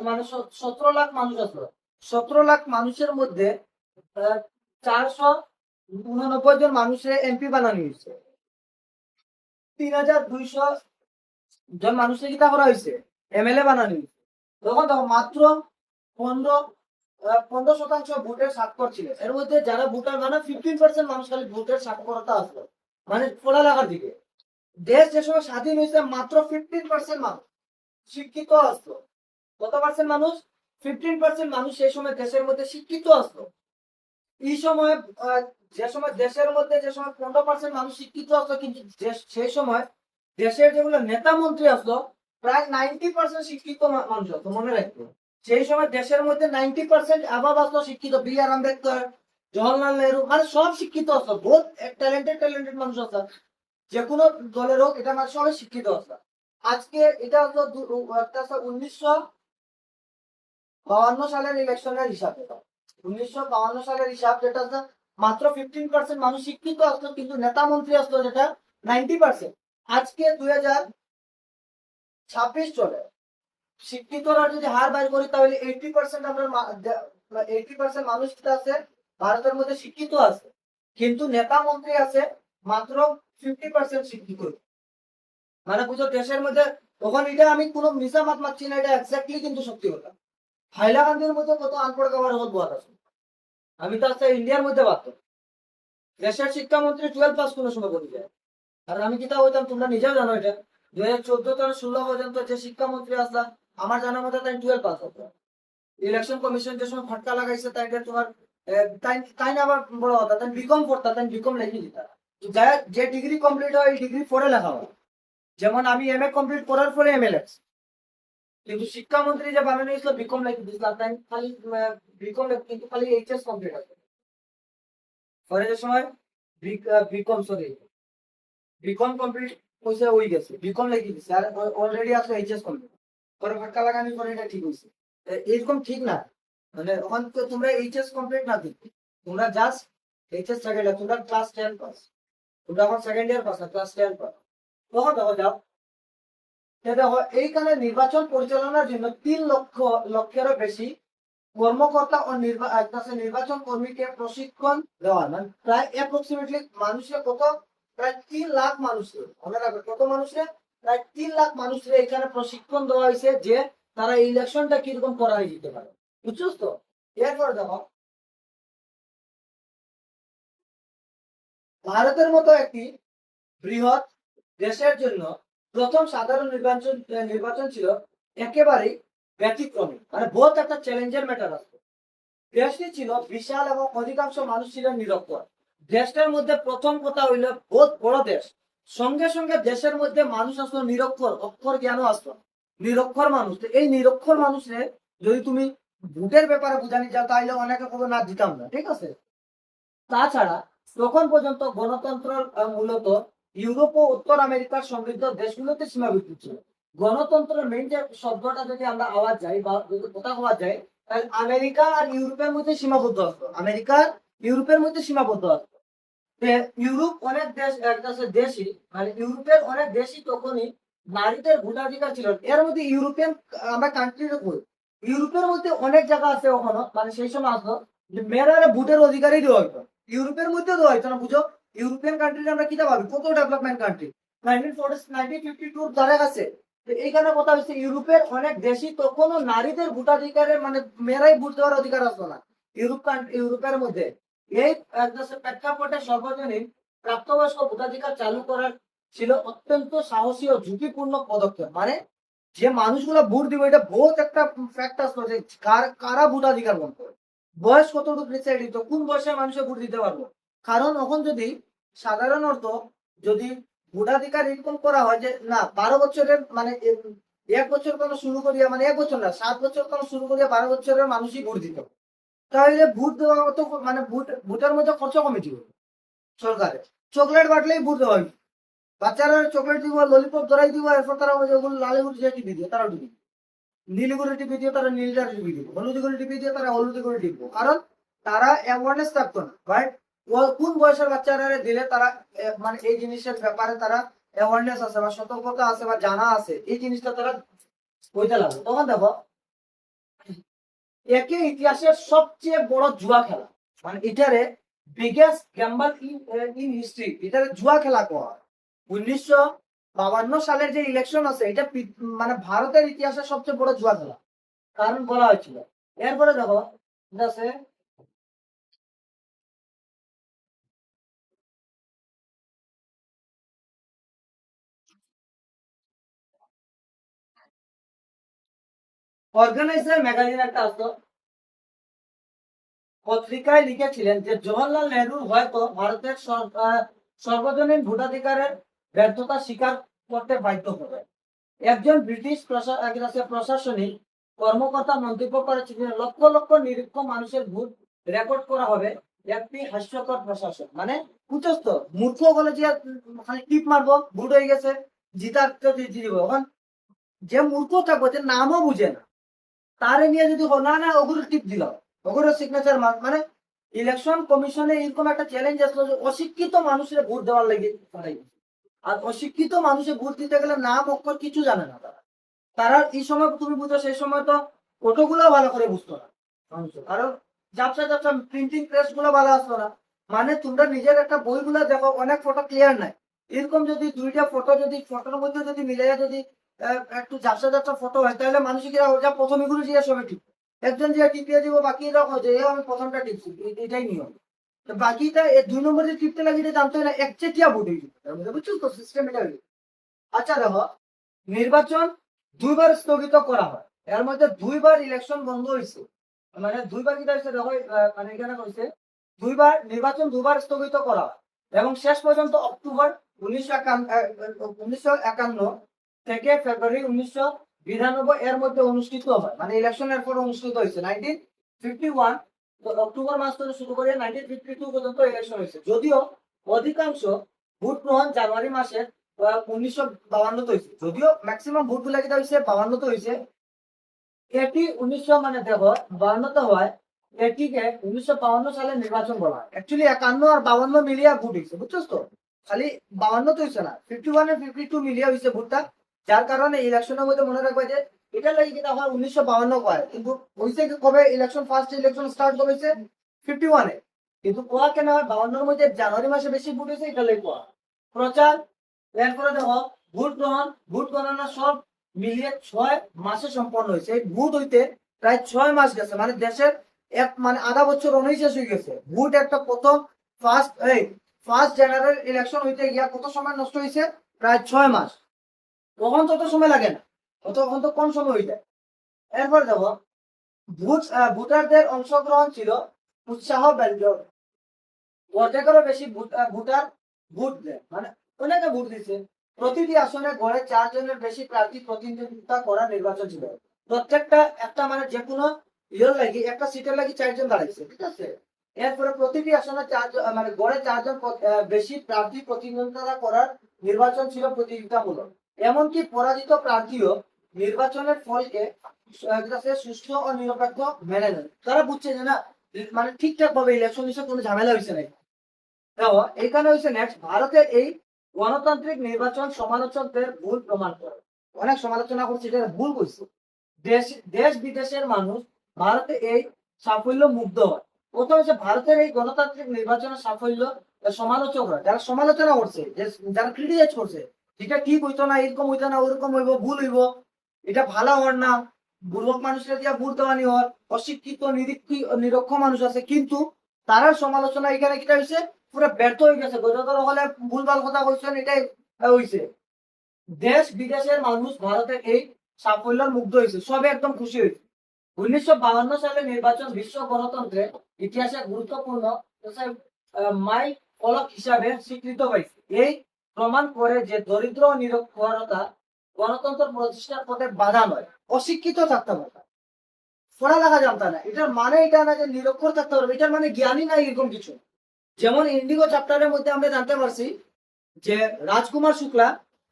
মানে 17 লাখ মানুষ আসলো। 17 লাখ মানুষের মধ্যে 489 জন মানুষের এমপি বানানো হয়েছে, 3,200 জন মানুষের কিতা করা হয়েছে এমএলএ বানানো হয়েছে। তখন দেখো মাত্র 15 15% ভোটের স্বাক্ষর ছিল। এর মধ্যে যারা ভোটার মানে 15% মানুষ খালি ভোটের সাক্ষরতা আসলো, মানে পড়ালেখার দিকে। দেশ যে সময় স্বাধীন হয়েছে মাত্র 15% মানুষ শিক্ষিত আসলো। কত পার্সেন্ট মানুষ? 15% মানুষ সেই সময় দেশের মধ্যে শিক্ষিত আসলো। এই সময় যে সময় দেশের মধ্যে যে সময় 15% মানুষ শিক্ষিত আসলো, কিন্তু সেই সময় দেশের যেগুলো নেতা মন্ত্রী আসলো প্রায় 90% শিক্ষিত মানুষ আসলো, মনে রাখবো। সেই সময় দেশের মধ্যে 90% অ্যাভাব আসলো শিক্ষিত, বি আর আম্বেদকর, জওহরলাল নেহরু, মানে সব শিক্ষিত আসলো, বহুত ট্যালেন্টেড মানুষ আসলো, যে কোনো দলের হোক, এটা মানে সবাই শিক্ষিত আসলো। আজকে এটা হলো একটা 1952 সালের ইলেকশনের হিসাব। 1952 সালের হিসাব, যেটা মাত্র 15% মানুষ শিক্ষিত আসলো, কিন্তু নেতা মন্ত্রী আসলো যেটা 90%। আজকে 2026 চলে, শিক্ষিতরা যদি হার বাইর করি তাহলে 80% আমরা 80% মানুষ যেটা আছে ভারতের মধ্যে শিক্ষিত আছে, কিন্তু নেতা মন্ত্রী আছে মাত্র 50% শিক্ষিত। মানে বুঝো দেশের মধ্যে, তখন এটা আমি কোনো মিশা মাত মারছি না, এটা এক্স্যাক্টলি কিন্তু সত্যি কথা। হাইলাকান্দির মধ্যে কত আনপড় কাবার হল বাদ আছে, আমি তো আজকে ইন্ডিয়ার মধ্যে বাদ। দেশের শিক্ষামন্ত্রী 12 পাস কোনো সময় বলি যায়। আর আমি কিতা হইতাম তোমরা নিজেও জানো এটা, 2014 থেকে 16 পর্যন্ত যে শিক্ষামন্ত্রী আসলা, আমার জানার মধ্যে তাই 12 পাস হতো। ইলেকশন কমিশন যে সময় ফাটকা লাগাইছে তাই তোমার তাই তাই না, আবার বড় কথা তাই বিকম পড়তা, তাই বিকম লিখে দিতা। যে ডিগ্রি কমপ্লিট হয় এই ডিগ্রি পড়ে লেখা হয়। যেমন আমি এমএ কমপ্লিট করার পরে এমএলএ, কিন্তু শিক্ষামন্ত্রী যে বানানো হয়েছিল বিকম লিখে দিয়েছিল, তাই খালি বিকম, কিন্তু খালি এইচএস কমপ্লিট আছে। পরে যে সময় বিকম, সরি, বিকম কমপ্লিট হয়েছে, ওই গেছে বিকম লিখে দিচ্ছে, আর অলরেডি আছে এইচএস কমপ্লিট। পরে ফাটকা লাগানোর পরে এটা ঠিক হয়েছে। এরকম ঠিক না, মানে ওখান তো তোমরা এইচএস কমপ্লিট না দিতে, তোমরা জাস্ট এইচএস সেকেন্ড ইয়ার, তোমরা ক্লাস 10 পাস, তোমরা এখন সেকেন্ড ইয়ার পাস না, ক্লাস 10 পাস। তখন দেখো যাও, দেখো এইখানে নির্বাচন পরিচালনার জন্য 3 লক্ষেরও বেশি কর্মকর্তা ও নির্বাচন কর্মীকে প্রশিক্ষণ দেওয়া, মানে প্রায় অ্যাপ্রক্সিমেটলি মানুষের কত, প্রায় 3 লাখ মানুষের, মনে রাখবে কত মানুষের, প্রায় 3 লাখ মানুষের এখানে প্রশিক্ষণ দেওয়া হয়েছে যে তারা ইলেকশনটা কিরকম করা হয়ে যেতে পারে, বুঝছো তো। এরপর দেখো, ভারতের মতো একটি বৃহৎ দেশের জন্য প্রথম সাধারণ নির্বাচন ছিল একেবারেই ব্যতিক্রমী, মানে বহুত একটা চ্যালেঞ্জের ম্যাটার আছে। দেশটি ছিল বিশাল এবং অধিকাংশ মানুষ ছিলেন নিরক্ষর। দেশটার মধ্যে প্রথম কথা হইল বহুত বড় দেশ, সঙ্গে সঙ্গে দেশের মধ্যে মানুষ আসলো নিরক্ষর, অক্ষর জ্ঞানও আসলো, নিরক্ষর মানুষ। তো এই নিরক্ষর মানুষের যদি তুমি ভোটের ব্যাপারে বুঝানি যাও তাহলে অনেকে খবর না দিতাম না, ঠিক আছে। তাছাড়া তখন পর্যন্ত গণতন্ত্র মূলত ইউরোপ ও উত্তর আমেরিকার সমৃদ্ধ দেশগুলোতে সীমাবদ্ধ ছিল। গণতন্ত্রের মেইন যে শব্দটা যদি আমরা আওয়াজ যাই বা যদি কথা হওয়া যায়, তাহলে আমেরিকা আর ইউরোপের মধ্যে সীমাবদ্ধ আসতো, আমেরিকা ইউরোপের মধ্যে সীমাবদ্ধ আসতো। ইউরোপ অনেক দেশই, মানে ইউরোপের অনেক দেশই তখনই নারীদের ভোটাধিকার ছিল। এর মধ্যে ইউরোপিয়ান, আমরা কান্ট্রির করি, ইউরোপের মধ্যে অনেক জায়গা আছে ওখানে, মানে সেই সময় আসলো যে মেয়েরা ভোটের অধিকারই দেওয়া হতো, ইউরোপের মধ্যে দেওয়া হতো না, বুঝো। ইউরোপিয়ান কান্ট্রি আমরা কিতা ভাবি কত ডেভেলপমেন্ট কান্ট্রি, 1952 ধারে কাছে। এইখানে কথা হচ্ছে ইউরোপের অনেক দেশই তখনও নারীদের ভোটাধিকারের, মানে মেয়েরাই ভোট দেওয়ার অধিকার আসতো না ইউরোপের মধ্যে। এই প্রেক্ষাপটে সর্বজনীন প্রাপ্তবয়স্ক ভোটাধিকার চালু করার ছিল অত্যন্ত সাহসী ও ঝুঁকিপূর্ণ পদক্ষেপ। মানে যে মানুষগুলো ভোট দিবে এটা বহুত একটা ফ্যাক্ট আসলো যে কারা ভোটাধিকার বলতো, বয়স কতটুকু ডিসাইড দিত, কোন বয়সে মানুষের ভোট দিতে পারবো। কারণ এখন যদি সাধারণত যদি ভোটাধিকার এরকম করা হয় যে না 12 বছরের, মানে 1 বছর কোনো শুরু করিয়া, মানে 1 বছর না 7 বছর কোনো শুরু করিয়া 12 বছরের মানুষই ভোট দিত, তাহলে ভোট দেওয়া তো মানে ভোটের মধ্যে খরচ কমে দিব। সরকারের চকলেট বাটলেই ভোট দেওয়া হইবে, বাচ্চারা চকলেট দিব, ললিপপ ধরাই দিব, এরপর তারা ওগুলো লালি গুড়ি যে টিপি দিয়ে তারা টিপি, নীলি করে টিপি দিয়ে তারা নীলটা টিপি দিব, হলুদি করে টিপি দিয়ে তারা হলুদি করে টিপবো। কারণ তারা অ্যাওয়ারনেস থাকতো না, রাইট। কোন বয়সের বাচ্চারা দিলে তারা মানে এই জিনিসের ব্যাপারে তারা অ্যাওয়ারনেস আছে বা সতর্কতা আছে বা জানা আছে, এই জিনিসটা তারা বইতে লাগবে। তখন দেখো একে ইতিহাসের সবচেয়ে বড় জুয়া খেলা, মানে এটারে বিগেস্ট গ্যাম্বল ইন হিস্ট্রি, এটারে জুয়া খেলা করা হয়। 1952 সালের যে ইলেকশন আছে এটা মানে ভারতের ইতিহাসের সবচেয়ে বড় জুয়া খেলা, কারণ বলা হয়েছিল। এরপরে দেখো ঠিক আছে। অর্গানাইজার ম্যাগাজিন একটা আসতো, পত্রিকায় লিখেছিলেন যে জওহরলাল নেহরু হয়তো ভারতের সর্বজনীন ভোটাধিকারের ব্যর্থতা স্বীকার করতে বাধ্য হবে। একজন ব্রিটিশ প্রশাসনিক কর্মকর্তা মন্তব্য করেছিলেন লক্ষ লক্ষ নিরীক্ষ মানুষের ভোট রেকর্ড করা হবে একটি হাস্যকর প্রশাসন। মানে কুচস্ত মূর্খ বলে যে খালি টিপ মারবো ভোট হয়ে গেছে, জিতার তো জিতব। এখন যে মূর্খ থাকবো যে নামও বুঝে না, তারে নিয়ে যদি না না ওগুলো টিপ দিল, ওগুলো সিগনেচার মানে ইলেকশন কমিশনে এরকম একটা চ্যালেঞ্জ আসলো যে অশিক্ষিত মানুষের ভোট দেওয়ার লাগে। আর অশিক্ষিত মানুষের ভোট দিতে গেলে নাম অক্ষর কিছু জানে না তারা। তারা এই সময় তুমি বুঝো, সেই সময় তো ফটোগুলো ভালো করে বুঝতো না মানুষের, কারণ ঝাপসা ঝাপসা প্রিন্টিং প্রেস গুলো ভালো আসতো না। মানে তোমরা নিজের একটা বইগুলো দেখো, অনেক ফটো ক্লিয়ার নাই। এরকম যদি দুইটা ফটো যদি ফটোর মধ্যে যদি মিলে যদি একটু ঝাপসা ঝাপসা ফটো হয়, তাহলে মানুষ কি যা প্রথম এগুলো দিয়ে সবাই ঠিক একজন যে টিপিয়ে দিব, বাকি এরকম যে আমি প্রথমটা টিপছি, এটাই নিয়ম। তো বাকিটা দুই নম্বরে টিপতে লাগে এটা জানতো না, একচেটিয়া ভোট হয়ে যেত, বুঝছো তো সিস্টেম এটা। আচ্ছা দেখো, নির্বাচন দুইবার স্থগিত করা হয়, এর মধ্যে দুইবার ইলেকশন বন্ধ হয়েছে। মানে দুইবার যেটা হয়েছে দেখো, মানে এখানে হয়েছে দুইবার নির্বাচন দুবার স্থগিত করা হয় এবং শেষ পর্যন্ত অক্টোবর 1951 থেকে ফেব্রুয়ারি 1992 এর মধ্যে অনুষ্ঠিত হয়। মানে ইলেকশনের পর অনুষ্ঠিত হয়েছে 1951, তো অক্টোবর মাস থেকে শুরু করে 1952 পর্যন্ত ইলেকশন হয়েছে। যদিও অধিকাংশ ভোট গ্রহণ জানুয়ারি মাসের 1952 হয়েছে, যদিও ম্যাক্সিমাম ভোট গুলা যেটা হয়েছে 52 হয়েছে। এটি 1900 মানে দেখো 52 হয়, এটিকে 1952 সালে নির্বাচন বলা হয়। অ্যাকচুয়ালি 51 আর 52 মিলিয়ে ভোট হয়েছে, বুঝছো তো, খালি 52 তো হয়েছে না, 51 আর 52 মিলিয়ে হয়েছে ভোটটা। যার কারণে ইলেকশনের মধ্যে মনে রাখবে যে এটা লাগে যেটা হয় 1952 হয়, কিন্তু হয়েছে কবে ইলেকশন, ফার্স্ট ইলেকশন স্টার্ট কবে হয়েছে 51-এ, কিন্তু কোয়া কেন হয় 52-এর মধ্যে জানুয়ারি মাসে বেশি ভোট হয়েছে, এটা লাগে কোয়া। প্রচার, এরপরে দেখো ভোট গ্রহণ, ভোট গণনা সব মিলিয়ে 6 মাসে সম্পন্ন হয়েছে। এই ভোট হইতে প্রায় 6 মাস গেছে, মানে দেশের মানে আধা বছর শেষ হয়ে গেছে। ভোট একটা প্রথম ফার্স্ট জেনারেল ইলেকশন হইতে গিয়া কত সময় নষ্ট হয়েছে, প্রায় 6 মাস। তখন তত সময় লাগে না, তখন তো কম সময় হয়ে যায়। এরপর দেখো ভোটারদের অংশগ্রহণ ছিল উৎসাহ ব্যঞ্জক, অর্ধেকেরও বেশি ভোটার ভোট দেয়, মানে অনেকে ভোট দিচ্ছে। প্রতিটি আসনে গড়ে 4 জনের বেশি প্রার্থী প্রতিদ্বন্দ্বিতা করা নির্বাচন ছিল। প্রত্যেকটা একটা মানে যে কোনো ইয়ের লাগি একটা সিটের লাগি 4 জন দাঁড়াইছে, ঠিক আছে। এরপরে প্রতিটি আসনে 4 মানে গড়ে 4 জন বেশি প্রার্থী প্রতিদ্বন্দ্বিতা করার নির্বাচন ছিল প্রতিযোগিতামূলক। এমনকি পরাজিত প্রার্থীও নির্বাচনের ফলকে সুষ্ঠু ও নিরপেক্ষ মেনে নেন। তারা বুঝছে যে না, মানে ঠিকঠাক ভাবে ইলেকশন হিসেবে কোনো ঝামেলা হয়েছে না। দেখো এইখানে হয়েছে নেক্সট, ভারতের এই গণতান্ত্রিক নির্বাচন সমালোচকদের ভুল প্রমাণ করে। অনেক সমালোচনা করছে, এটা ভুল করছে। দেশ দেশ বিদেশের মানুষ ভারতে এই সাফল্য মুগ্ধ হয়। প্রথম হচ্ছে ভারতের এই গণতান্ত্রিক নির্বাচনের সাফল্য সমালোচকরা যারা সমালোচনা করছে, যারা ক্রিটিসাইজ করছে, এটা ঠিক হইতো না, এরকম হইতো না, ওরকম হইব, ভুল হইব, এটা ভালো হওয়ার না, বুর্বক মানুষরা দিয়া ভুল দেওয়ানি হওয়ার, অশিক্ষিত নিরক্ষ মানুষ আছে, কিন্তু তারা সমালোচনা এখানে কিটা হয়েছে পুরো ব্যর্থ হয়ে গেছে। গজতর হলে ভুলভাল কথা বলছেন, এটাই হয়েছে। দেশ বিদেশের মানুষ ভারতের এই সাফল্যের মুগ্ধ হয়েছে, সবে একদম খুশি হয়েছে। 1952 সালে নির্বাচন বিশ্ব গণতন্ত্রের ইতিহাসে গুরুত্বপূর্ণ মাইল ফলক হিসাবে স্বীকৃত হয়েছে। এই প্রমাণ করে যে দরিদ্র ও নিরক্ষরতা গণতন্ত্র প্রতিষ্ঠার পথে বাধা নয়। অশিক্ষিত থাকতে পারবে, পড়ালেখা জানতে না, এটার মানে এটা না যে নিরক্ষর থাকতে পারবে, এটার মানে জ্ঞানী নাই এরকম কিছু। যেমন ইন্ডিগো চ্যাপ্টারের মধ্যে আমরা জানতে পারছি যে রাজকুমার শুক্লা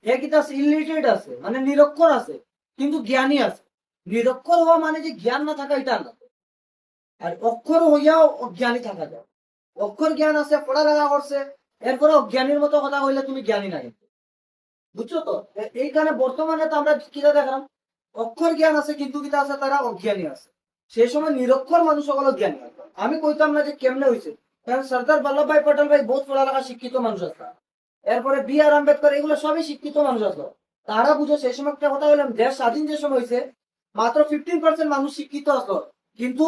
কিন্তু ইলিটারেট আছে, মানে নিরক্ষর আছে কিন্তু জ্ঞানী আছে। নিরক্ষর হওয়া মানে যে জ্ঞান না থাকা এটা না, আর অক্ষর হইয়াও অজ্ঞানী থাকা যায়। অক্ষর জ্ঞান আছে, পড়ালেখা করছে, এরপরে অজ্ঞানীর মতো কথা হইলে তুমি জ্ঞানী নাই, বুঝছো তো। এইখানে বর্তমানে তো আমরা কিটা দেখলাম, অক্ষর জ্ঞান আছে কিন্তু কিটা আছে, তারা অজ্ঞানী আছে। সেই সময় নিরক্ষর মানুষ সকল জ্ঞানী। আমি কইতাম না যে কেমনে হয়েছে, কারণ সর্দার বল্লভভাই পটেল ভাই বহুত পড়ালেখা শিক্ষিত মানুষ আছে, এরপরে বি আর আম্বেদকর, এগুলো সবই শিক্ষিত মানুষ আছে। তারা বুঝে সেই সময় একটা কথা বললাম, দেশ স্বাধীন যে সময় হয়েছে মাত্র 15% মানুষ শিক্ষিত আসলো, কিন্তু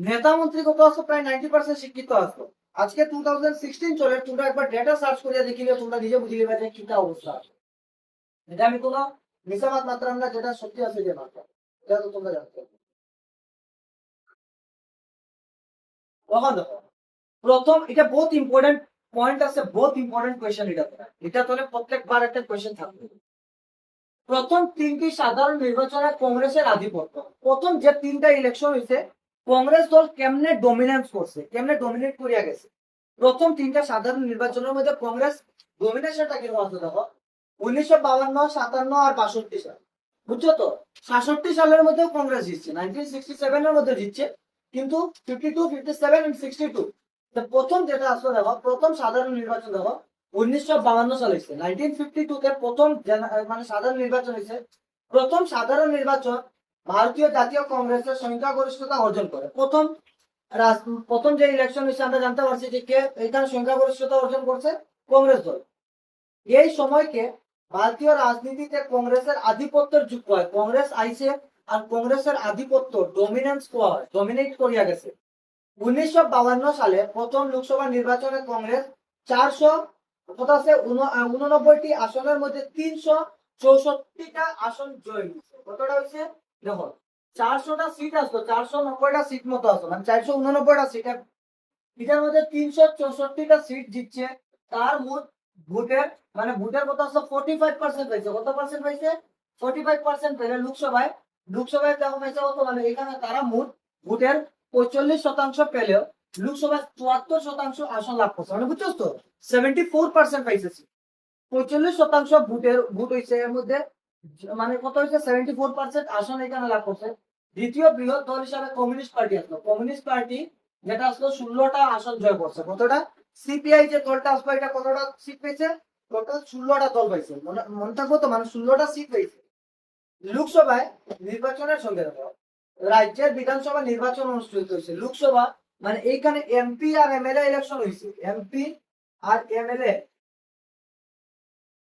নেতা মন্ত্রী কত আসতো? প্রায় 90% শিক্ষিত আসতো। আজকে 2016 চলে, তোমরা একবার ডেটা সার্চ করিয়া দেখিলে তোমরা নিজে বুঝিয়ে পারবে কিটা অবস্থা আছে। এটা আমি কোনো মিশাবাদ মাত্রাম না, যেটা সত্যি আছে যে মাত্রা, এটা তো তোমরা জানতে হবে। তখন দেখো, প্রথম এটা বহুত ইম্পর্টেন্ট পয়েন্ট আছে, বহুত ইম্পর্টেন্ট কোয়েশ্চেন এটা। এটা তোলে প্রত্যেকবার একটা কোয়েশ্চেন থাকবে। প্রথম তিনটি সাধারণ নির্বাচনে কংগ্রেসের আধিপত্য। প্রথম যে তিনটা ইলেকশন হয়েছে, কংগ্রেস দল কেমনে ডমিনেন্স করছে, কেমনে ডমিনেট করিয়া গেছে। প্রথম তিনটা সাধারণ নির্বাচনের মধ্যে কংগ্রেস ডমিনেশনটা কিরকম আছে দেখো। 1952, 57 আর 62 সাল, বুঝছো তো? 66 সালের মধ্যেও কংগ্রেস জিতছে, 1967 এর মধ্যে জিতছে, কিন্তু 52, 57 এন্ড 62 প্রথম যেটা আসলে দেখো, প্রথম সাধারণ নির্বাচন দেখো 1952 সালে হয়েছে। 1952 তে প্রথম মানে সাধারণ নির্বাচন হয়েছে। প্রথম সাধারণ নির্বাচন ভারতীয় জাতীয় কংগ্রেসের সংখ্যাগরিষ্ঠতা অর্জন করে। প্রথম যে ইলেকশন হয়েছে আমরা জানতে পারছি যে কে এখানে সংখ্যাগরিষ্ঠতা অর্জন করছে, কংগ্রেস দল। এই সময়কে ভারতীয় রাজনীতিতে কংগ্রেসের আধিপত্যের যুগ হয়। কংগ্রেস আইসে আর কংগ্রেসের আধিপত্য ডমিনেন্স হয়, ডমিনেট করিয়া গেছে। 1952 সালে প্রথম লোকসভা নির্বাচনে কংগ্রেস 489টি আসনের মধ্যে 364টা আসন জয় হয়েছে। কতটা হয়েছে দেখো, 400টা সিট আসতো, 490টা সিট মতো আসতো, মানে 489টা সিট। এটার মধ্যে 364টা সিট জিতছে। তার মোট ভোটের মানে ভোটের কত আছে, 45% পাইছে। কত পার্সেন্ট পাইছে? 45% পেলে লোকসভায়। লোকসভায় দেখো পাইছে কত, মানে এখানে তারা মোট ভোটের 45% পেলেও লোকসভায় 74% আসন লাভ করছে, মানে বুঝছো তো, 74% পাইছে। 45% ভোট হয়েছে, এর মধ্যে মানে কত হয়েছে, 74% আসন এখানে লাভ করছে। দ্বিতীয় বৃহৎ দল হিসাবে কমিউনিস্ট পার্টি আসলো। কমিউনিস্ট পার্টি যেটা আসলো 16টা আসন জয় করছে। কতটা? সিপিআই যে দলটা আসলো, এটা কতটা সিট পেয়েছে? টোটাল 16টা দল পাইছে, মনে থাকবো তো, মানে 16টা সিট পেয়েছে। লোকসভায় নির্বাচনের সঙ্গে দেখো, রাজ্যের বিধানসভা নির্বাচন অনুষ্ঠিত হয়েছে। লোকসভা মানে এইখানে এমপি আর এমএলএ ইলেকশন হয়েছে। এমপি আর এমএলএ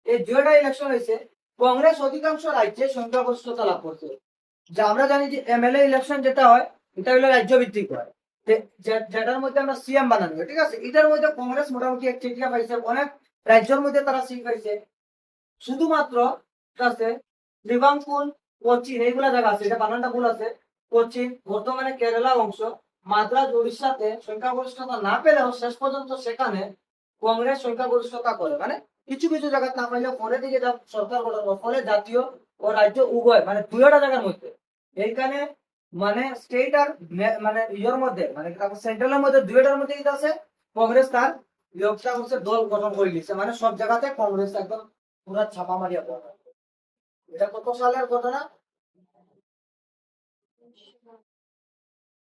এই দুইটা ইলেকশন হয়েছে। কংগ্রেস অধিকাংশ রাজ্যে সংখ্যাগরিষ্ঠতা লাভ করছে। যা আমরা জানি যে এমএলএ ইলেকশন যেটা হয়, এটা হলো রাজ্য ভিত্তিক হয়, যেটার মধ্যে আমরা সিএম বানানো হয়, ঠিক আছে। এটার মধ্যে কংগ্রেস মোটামুটি এক চিঠিয়া পাইছে, অনেক রাজ্যের মধ্যে তারা সিট পাইছে। শুধুমাত্র আছে ত্রিবাঙ্কুর, কোচিন, এইগুলা জায়গা আছে, এটা বানানটা ভুল আছে। কোচিন, বর্তমানে কেরালা অংশ, মাদ্রাজ, উড়িষ্যাতে সংখ্যাগরিষ্ঠতা না পেলেও শেষ পর্যন্ত সেখানে কংগ্রেস সংখ্যাগরিষ্ঠতা করে। মানে কিছু কিছু জায়গায় না পাইলেও পরে দিকে যা সরকার গঠন, ফলে জাতীয় ও রাজ্য উভয় মানে দুইটা জায়গার মধ্যে এইখানে মানে স্টেট আর মানে ইয়ের মধ্যে মানে সেন্ট্রালের মধ্যে দুইটার মধ্যে যেটা আছে, কংগ্রেস তার লোকটা হচ্ছে দল গঠন করে নিচ্ছে, মানে সব জায়গাতে কংগ্রেস একদম পুরা ছাপা মারিয়া পড়ে। এটা কত সালের ঘটনা?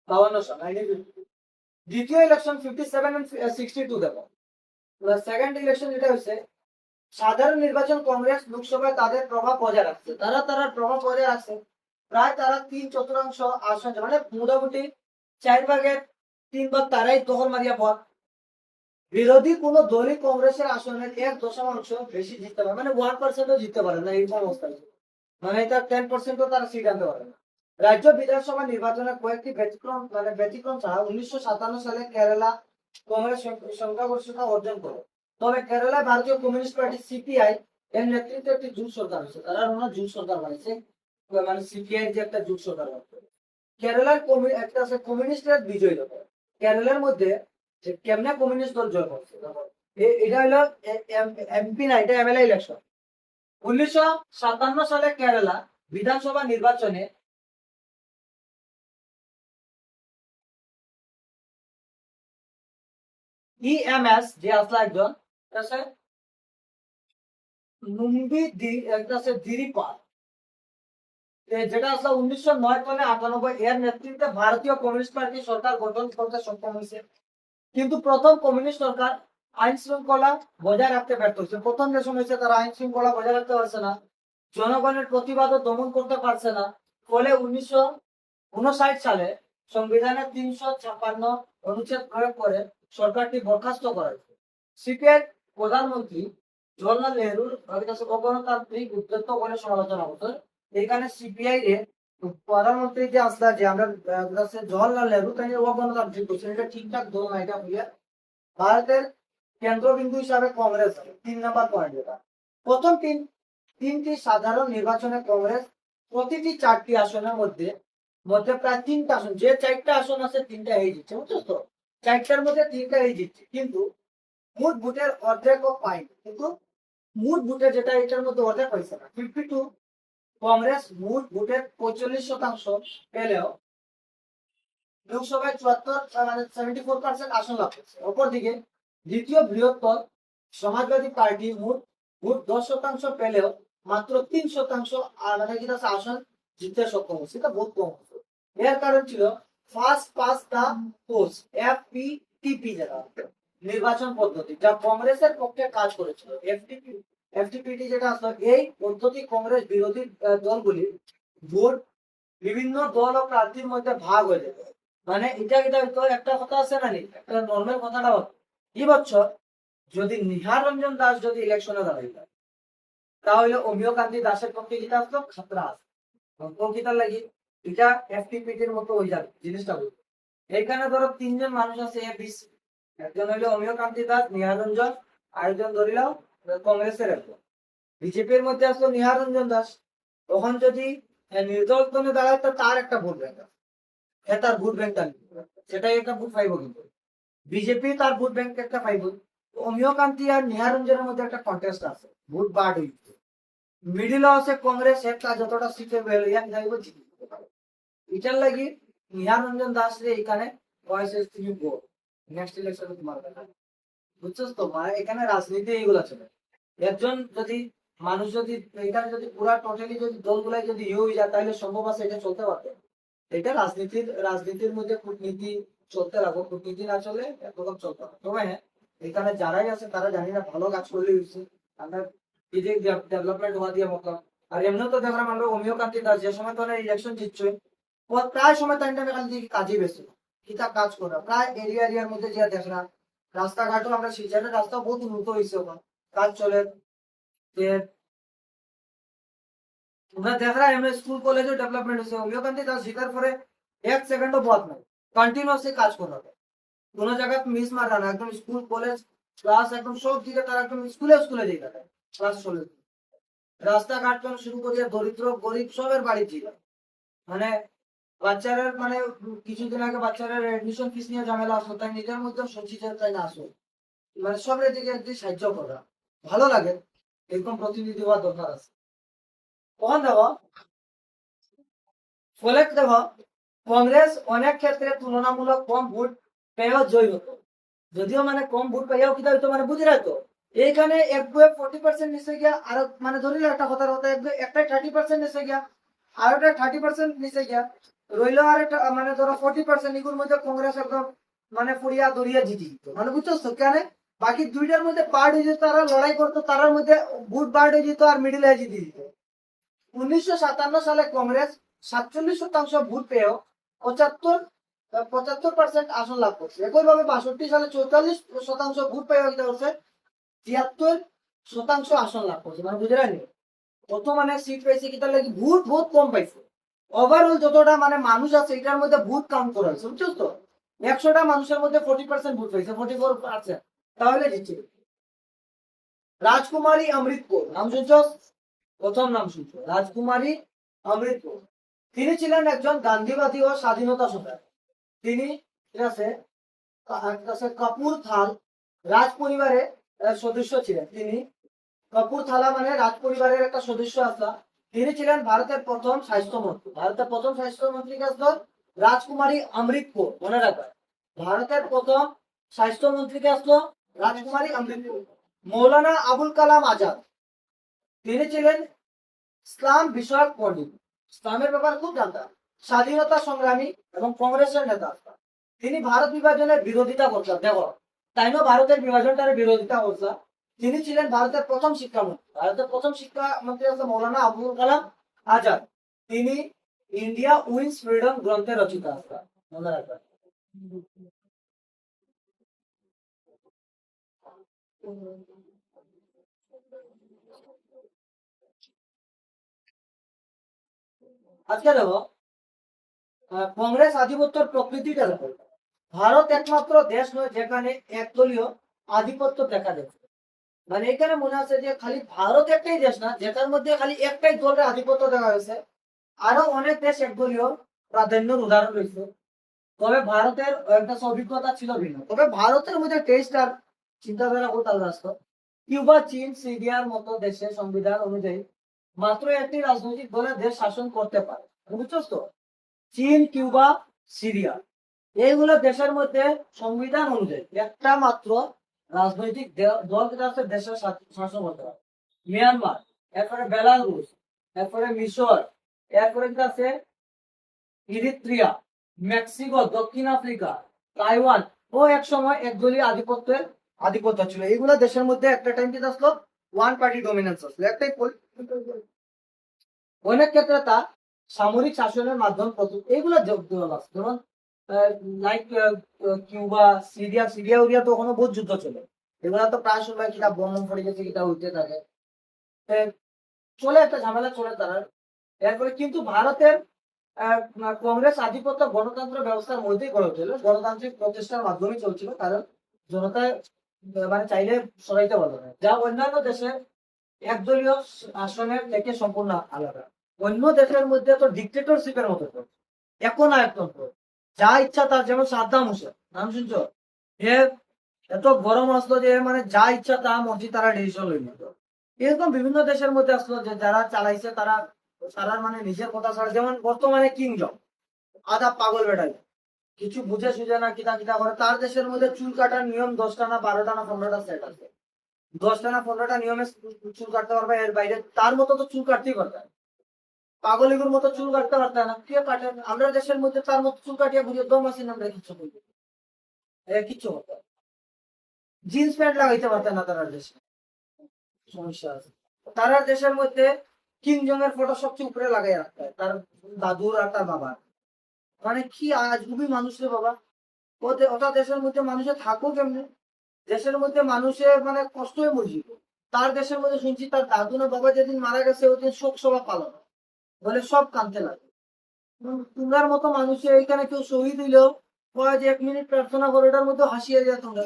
52 সাল, 1950। দ্বিতীয় ইলেকশন 57 এন্ড 62 দেখো। সেকেন্ড ইলেকশন যেটা হয়েছে, সাধারণ নির্বাচন কংগ্রেস লোকসভায় তাদের প্রভাব বজায় রাখছে। তারা প্রভাব বজায় রাখছে। প্রায় তারা 3/4 আসন, মানে মোটামুটি 4/3 তারাই দখল মারিয়া পর। বিরোধী কোন দলই কংগ্রেসের আসনের 1 দশমাংশ বেশি জিততে পারে, মানে 1%ও জিততে পারে না এই অবস্থায়। মানে এটা 10%ও তারা সিট আনতে পারে না। রাজ্য বিধানসভা নির্বাচনে কয়েকটি ব্যতিক্রম ছাড়া 1957 সালে কেরালা কংগ্রেস সংখ্যাগরিষ্ঠতা অর্জন করে। তবে কেরালায় ভারতীয় কমিউনিস্ট পার্টি সিপিআই এর নেতৃত্বে একটি জোট সরকার হয়েছে। তারা জোট সরকার বানিয়েছে, মানে সিপিআই যে একটা জোট সরকার বানিয়েছে। কেরালার একটা আছে কমিউনিস্টের বিজয় দল। কেরালার মধ্যে যে কেমনে কমিউনিস্ট দল জয় করছে এটা হলো এমপি না, এটা এমএলএ ইলেকশন। 1957 সালে কেরালা বিধানসভা নির্বাচনে ইএমএস যে আসলে একজন আছে একটা আছে দিরিপাল, যেটা আসলে 1909 থেকে 98 এর নেতৃত্বে ভারতীয় কমিউনিস্ট পার্টি সরকার গঠন করতে সক্ষম হয়েছে। কিন্তু প্রথম কমিউনিস্ট সরকার আইন শৃঙ্খলা বজায় রাখতে ব্যর্থ হয়েছে। প্রথম যে সময় হয়েছে তারা আইন শৃঙ্খলা বজায় রাখতে পারছে না, জনগণের প্রতিবাদও দমন করতে পারছে না। ফলে 1959 সালে সংবিধানের 356 অনুচ্ছেদ প্রয়োগ করে সরকারটি বরখাস্ত করা হয়েছে। সিপিআই প্রধানমন্ত্রী জওয়াহরলাল নেহরুর কাছে অগণতান্ত্রিক উদ্যোক্ত বলে সমালোচনা করতেন। এখানে সিপিআই এর প্রধানমন্ত্রী যে আসলা যে আমরা জওয়াহরলাল নেহরু তাই ও গণতান্ত্রিক করছেন, এটা ঠিকঠাক ধরো না, এটা ভুলিয়া ভারতের কেন্দ্রবিন্দু হিসাবে কংগ্রেস হবে 3 নম্বর পয়েন্ট। যেটা প্রথম তিনটি সাধারণ নির্বাচনে কংগ্রেস প্রতিটি 4টি আসনের মধ্যে মধ্যে প্রায় 3টা আসন, যে 4টা আসন আছে 3টা এই জিতছে, বুঝছো তো? 4টার মধ্যে 3টা এই জিতছে, কিন্তু মোট ভোটের অর্ধেক পায়নি। কিন্তু মোট ভোটের যেটা এটার মধ্যে অর্ধেক হয়েছে না, 52। কংগ্রেস মোট ভোটের 45% পেলেও লোকসভায় 74 মানে 74% আসন লাভ করেছে। অপরদিকে দ্বিতীয় বৃহত্তর সমাজবাদী পার্টি মোট ভোট 10% পেলেও মাত্র 3% মানে যেটা আসন জিততে সক্ষম হচ্ছে, সেটা বহুত কম হচ্ছে। এর কারণ ছিল first past the post, FPTP, যেটা নির্বাচন পদ্ধতি, যা কংগ্রেসের পক্ষে কাজ করেছিল। FTPT যেটা আসলে এই পদ্ধতি কংগ্রেস বিরোধী দলগুলি ভোট বিভিন্ন দল ও প্রার্থীর মধ্যে ভাগ হয়ে যেত। মানে এটা তো একটা কথা আছে না, একটা নর্মাল কথাটা হতো কি বছর যদি নিহার রঞ্জন দাস যদি ইলেকশনে দাঁড়াই তাহলে অমিয় কান্তি দাসের পক্ষে যেটা আসলো খাতরা আছে কিতার লাগি, এটা FTPটির মতো হয়ে যাবে জিনিসটা বলবো। এখানে ধরো 3জন মানুষ আছে ABC, একজন হইলো অমিয় কান্তি দাস, নিহার রঞ্জন, আরেকজন ধরিলাম কংগ্রেসের একজন। বিজেপির মধ্যে আসলো নিহার রঞ্জন দাস, তখন যদি নির্দলনে দাঁড়ায় তো তার একটা ভোট ব্যাংক আছে, তার ভোট ব্যাংকটা সেটাই একটা ভোট পাইব, কিন্তু বিজেপি তার ভোট ব্যাংক একটা পাইব। অমিয় কান্তি আর নিহার রঞ্জনের মধ্যে একটা কন্টেস্ট আছে, ভোট বাড় হইছে। মিডিলে আছে কংগ্রেস, একটা যতটা সিটে বেল ইয়ান যাইব জিতে যেতে পারে। এটার লাগি নিহার রঞ্জন দাস রে এখানে ভয়েসেস তুমি গো নেক্সট ইলেকশনে তোমার কথা, বুঝছো তো? মানে এখানে রাজনীতি এইগুলা চলে। একজন যদি মানুষ যদি এখানে যদি পুরা টোটালি যদি দলগুলাই যদি ইয়ে হয়ে যায় তাহলে সম্ভব আছে এটা চলতে পারবে। এটা রাজনীতির মধ্যে কূটনীতি চলতে লাগো, কূটনীতি না চলে একরকম চলতে হবে। তবে হ্যাঁ, এখানে যারাই আছে তারা জানি না ভালো কাজ করলে হয়েছে, আমরা এই যে ডেভেলপমেন্ট হওয়া দিয়ে মতো। আর এমনিও তো দেখলাম আমরা অমিয় কান্তি দাস যে সময় তো ইলেকশন জিতছে, প্রায় সময় তাই টাইমে খালি দেখি কাজই বেশি কিতা কাজ করা, প্রায় এরিয়ার মধ্যে যে দেখলাম রাস্তাঘাটও আমরা শিলচরের রাস্তা বহুত উন্নত হয়েছে, ওখানে কাজ চলে। যে তোমরা দেখরা এমনি স্কুল কলেজেও ডেভেলপমেন্ট হয়েছে, অমিয় কান্তি দাস জিতার পরে 1 সেকেন্ডও বাদ নাই, কন্টিনিউয়াসলি কাজ করা হবে, কোনো জায়গায় মিস মারা না, একদম স্কুল কলেজ ক্লাস একদম সব দিকে তারা একদম স্কুলে স্কুলে দিয়ে থাকে ক্লাস চলে। রাস্তাঘাট থেকে শুরু করিয়া দরিদ্র গরিব সবের বাড়ি ছিল। মানে বাচ্চারা মানে কিছুদিন আগে বাচ্চারা এডমিশন ফিস নিয়ে ঝামেলা আসলো, তাই নিজের মধ্যে সঞ্চিত তাই না আসো, মানে সবের দিকে একদিন সাহায্য করা ভালো লাগে, এরকম প্রতিনিধি হওয়ার দরকার আছে। কখন দেখো ফলে দেখো কংগ্রেস অনেক ক্ষেত্রে তুলনামূলক কম ভোট পেয়েও জয়ী হতো, যদিও মানে কম ভোট পেয়েও কি হইতো মানে বুঝে রাখতো। এইখানে এক 40% নিচে গিয়া আর মানে ধরিলে একটা কথার কথা একটা 30% নিচে গিয়া আর একটা 30% নিচে গিয়া রইলো, আর একটা মানে ধরো 40% এগুলোর মধ্যে কংগ্রেস একদম মানে ফুরিয়া দরিয়া জিতে যেত, মানে বুঝছো তো কেন? বাকি দুইটার মধ্যে পার্ট হয়ে যেত, তারা লড়াই করতো, তারার মধ্যে ভোট পার্ট হয়ে যেত আর মিডিলে জিতে যেত। 1957 সালে কংগ্রেস 47% ভোট পেয়েও 75% আসন লাভ করছে। একইভাবে 62 সালে 44% ভোট পেয়েও কি করছে 73% আসন লাভ করছে, মানে বুঝে রাখি কত মানে সিট পাইছে, কি তার লাগি ভোট বহুত কম পাইছে। ওভারঅল যতটা মানে মানুষ আছে এটার মধ্যে ভোট কাউন্ট করা হয়েছে, বুঝছো তো? 100টা মানুষের মধ্যে 40% ভোট পাইছে, 44%, তাহলে জিতছে। রাজকুমারী অমৃত কৌর নাম শুনছো? প্রথম নাম শুনছো রাজকুমারী অমৃত কৌর। তিনি ছিলেন একজন গান্ধীবাদী ও স্বাধীনতা সংগ্রামী। তিনি ঠিক আছে কাপুর থাল রাজ পরিবারের সদস্য ছিলেন। তিনি কাপুর থালা মানে রাজ পরিবারের একটা সদস্য আসলা। তিনি ছিলেন ভারতের প্রথম স্বাস্থ্যমন্ত্রী। ভারতের প্রথম স্বাস্থ্যমন্ত্রী কে আসলো রাজকুমারী অমৃত কৌর, মনে রাখবেন। ভারতের প্রথম স্বাস্থ্যমন্ত্রী কে আসলো রাজকুমারী অমৃত কৌর। মৌলানা আবুল কালাম আজাদ, তিনি ছিলেন ইসলাম বিষয়ক পণ্ডিত, ইসলামের ব্যাপারে খুব জানতেন, স্বাধীনতা সংগ্রামী এবং কংগ্রেসের নেতা। তিনি ভারত বিভাজনের বিরোধিতা করতেন, দেখো তাই না, ভারতের বিভাজনটার বিরোধিতা করতেন। তিনি ছিলেন ভারতের প্রথম শিক্ষামন্ত্রী। ভারতের প্রথম শিক্ষামন্ত্রী হচ্ছে মৌলানা আবুল কালাম আজাদ। তিনি ইন্ডিয়া উইন্স ফ্রিডম গ্রন্থের রচিতা আসতেন, মনে রাখবেন। আজকে দেখো, কংগ্রেস আধিপত্যের প্রকৃতিটা দেখো। ভারত একমাত্র দেশ নয় যেখানে একদলীয় আধিপত্য দেখা যাচ্ছে। মানে এখানে মনে আছে যে খালি ভারত একটাই দেশ না যেটার মধ্যে খালি একটাই দলের আধিপত্য দেখা হয়েছে। আরো অনেক দেশ একদলীয় প্রাধান্যের উদাহরণ রয়েছে। তবে ভারতের একটা অভিজ্ঞতা ছিল ভিন্ন। তবে ভারতের মধ্যে টেস্ট আর চিন্তাধারা ও তার রাষ্ট্র কিউবা, চীন, সিরিয়ার মতো দেশের সংবিধান অনুযায়ী মাত্র একটি রাজনৈতিক দলের দেশ শাসন করতে পারে। বুঝছো তো? চীন, কিউবা, সিরিয়া এইগুলো দেশের মধ্যে সংবিধান অনুযায়ী একটা মাত্র রাজনৈতিক দল যেটা আছে দেশের শাসন করতে পারে। মিয়ানমার, এরপরে বেলারুস, এরপরে মিশর, এরপরে যেটা আছে ইরিত্রিয়া, মেক্সিকো, দক্ষিণ আফ্রিকা, তাইওয়ান ও এক সময় একদলীয় আধিপত্য ছিল। এইগুলো দেশের মধ্যে একটা টাইম কি আসলো, ওয়ান পার্টি ডমিনেন্স আসলো, একটাই অনেক ক্ষেত্রে তা সামরিক শাসনের মাধ্যমে এইগুলো দল আছে। যেমন লাইক কিউবা, সিরিয়া উরিয়া তো ওখানে বহুত যুদ্ধ চলে। এগুলো তো প্রায় সময় কিনা বোম পড়ে গেছে, কিটা উঠতে থাকে, চলে একটা ঝামেলা চলে তারা। এরপরে কিন্তু ভারতের কংগ্রেস আধিপত্য গণতন্ত্র ব্যবস্থার মধ্যেই গড়ে উঠেছিল, গণতান্ত্রিক প্রচেষ্টার মাধ্যমে চলছিল, কারণ জনতায় মানে চাইলে সরাইতে পারবে না, যা অন্যান্য দেশে একদলীয় আসনের থেকে সম্পূর্ণ আলাদা। অন্য দেশের মধ্যে তো ডিক্টেটরশিপের মতো চলছে, এখন আয়তন্ত্র, যা ইচ্ছা তার। যেমন সাদ্দাম হোসেন নাম শুনছো? হে এত গরম আসলো যে মানে যা ইচ্ছা তা মসজিদ তারা ডিসিশন লই নিত। এরকম বিভিন্ন দেশের মধ্যে আসলো যে যারা চালাইছে তারা তারা মানে নিজের কথা ছাড়া। যেমন বর্তমানে কিং জন আধা পাগল বেটাই, কিছু বুঝে সুঝে না, কিতা কিতা করে। তার দেশের মধ্যে চুল কাটার নিয়ম 10টা না 12টা না 15টা সেট আছে। 10টা না 15টা নিয়মে চুল কাটতে পারবে, এর বাইরে তার মতো তো চুল কাটতেই পারবে না। পাগলিগুর মতো চুল কাটতে পারতে না, কে কাটে? আমরা দেশের মধ্যে তার মতো চুল কাটিয়ে ঘুরিয়ে দম আছি না, আমরা কিচ্ছু বলবো কিচ্ছু হতো। জিন্স প্যান্ট লাগাইতে পারতে না তার দেশে, সমস্যা আছে। তার দেশের মধ্যে কিং জং এর ফটো সবচেয়ে উপরে লাগাই রাখতে হয়, তার দাদুর আর তার বাবার। মানে কি আজগুবি মানুষ রে বাবা। ওটা দেশের মধ্যে মানুষের থাকো কেমনে? দেশের মধ্যে মানুষের মানে কষ্ট হয়ে মরছি। তার দেশের মধ্যে শুনছি তার দাদু না বাবা যেদিন মারা গেছে ওদিন শোক সভা পালন, বলে সব কানতে লাগে। তোমার মতো মানুষের এখানে কেউ শহীদ হইলেও কয় যে 1 মিনিট প্রার্থনা করো, ওটার মধ্যে হাসিয়ে যায় তোমরা।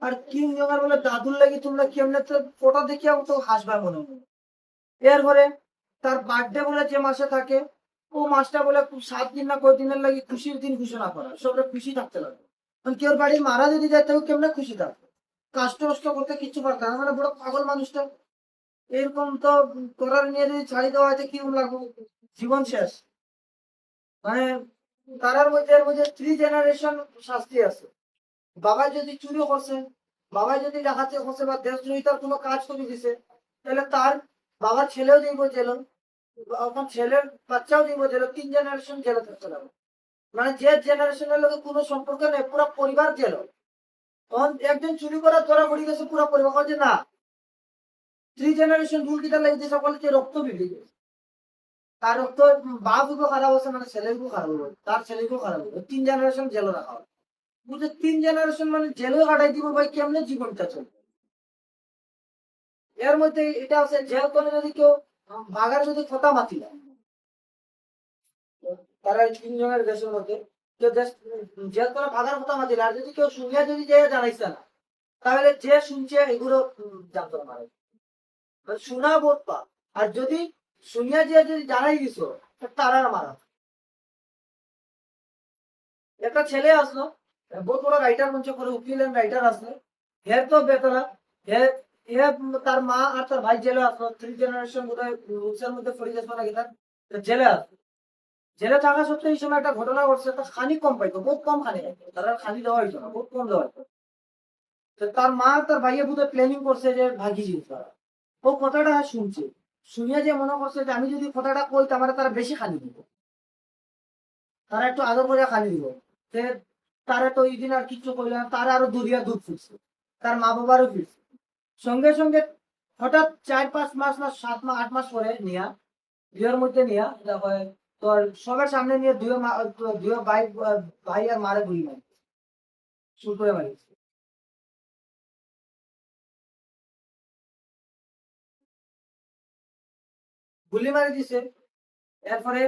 আর কিং জঙ্গার বলে দাদুর লাগি তোমরা কেমনে তো ফটো দেখিয়া তো হাসবা মনে হয়। এরপরে তার বার্থডে বলে যে মাসে থাকে, ও মাসটা বলে 7 দিন না কয়দিনের লাগি খুশির দিন ঘোষণা করা, সবটা খুশি থাকতে লাগে। কেউ বাড়ি মারা যদি যায় তাও কেমনে খুশি থাকবে? কাষ্ট কষ্ট করতে কিচ্ছু পারতাম না, মানে বড় পাগল মানুষটা। এরকম তো করার নিয়ে যদি ছাড়ি দেওয়া হয় কি লাগবে, জীবন শেষ। মানে তারার মধ্যে এর মধ্যে 3 জেনারেশন শাস্তি আছে। বাবা যদি চুরি করছে, বাবা যদি ডাকাতি করছে বা দেশদ্রোহিতার কোনো কাজ করে দিছে, তাহলে তার বাবার ছেলেও দিব জেল, এখন ছেলের বাচ্চাও দিব জেল, 3 জেনারেশন জেলে থাকতে লাগবে। মানে যে জেনারেশনের লোকের কোনো সম্পর্ক নেই, পুরো পরিবার জেল। তখন একজন চুরি করার ধরা পড়ে গেছে, পুরো পরিবার যে না 3 জেনারেশন রুল কিটা লাগছে, সকলে যে রক্ত বেরিয়ে গেছে। তার রক্ত বাপও খারাপ হচ্ছে, মানে ছেলেকেও খারাপ হবে, তার ছেলেকেও খারাপ হবে, 3 জেনারেশন জেলে রাখা হবে। বুঝে 3 জেনারেশন মানে জেলেও কাটাই দিব ভাই, কেমনে জীবনটা চলবে? এর মধ্যে এটা আছে জেল করে যদি কেউ ভাগার যদি খোটা মাতি না, তারা এই 3 জনের দেশের মধ্যে কেউ দেশ জেল করে ভাগার খোটা মাতি না, আর যদি কেউ শুনিয়া যদি যে জানাইছে না, তাহলে যে শুনছে এগুলো জানতো না মারে, শোনা বোধ পা। আর যদি শুনিয়া যে যদি জানাই দিছ, তারা মারা। একটা ছেলে আসলো, বহুত বড় রাইটার মঞ্চ করে, উকিল এন্ড রাইটার আসলো, হের তো বেতলা হে হে তার মা আর তার ভাই জেলে আসলো। 3 জেনারেশন বোধহয় রুলসের মধ্যে পড়ে গেছে নাকি তার, তো জেলে আসলো। জেলে থাকা সত্ত্বেও এই সময় একটা ঘটনা ঘটছে, তার খানি কম পাইতো, বহুত কম খানি পাইতো, তারা খানি দেওয়া হইতো না, বহুত কম দেওয়া হইতো। তো তার মা আর তার ভাইয়ের বোধহয় প্ল্যানিং করছে যে ভাগি যেতে তারা। ও কথাটা শুনছে, শুনিয়া যে মনে করছে যে আমি যদি কথাটা কই তাহলে তারা বেশি খানি দিব, তারা একটু আদর করে খালি দিব। সে তারা তো ওই দিন আর কিচ্ছু করলো না, তারা আরো দুরিয়া দুধ ফুটছে, তার মা বাবারও ফিরছে। সঙ্গে সঙ্গে হঠাৎ 4-5 মাস না 7 মাস 8 মাস পরে নিয়া বিয়ের মধ্যে নিয়া দেখো তোর সবার সামনে নিয়ে দুই ভাই ভাই আর মারে গুলি মারি, শুরু করে মারিছে। গুলি মারি দিছে। এরপরে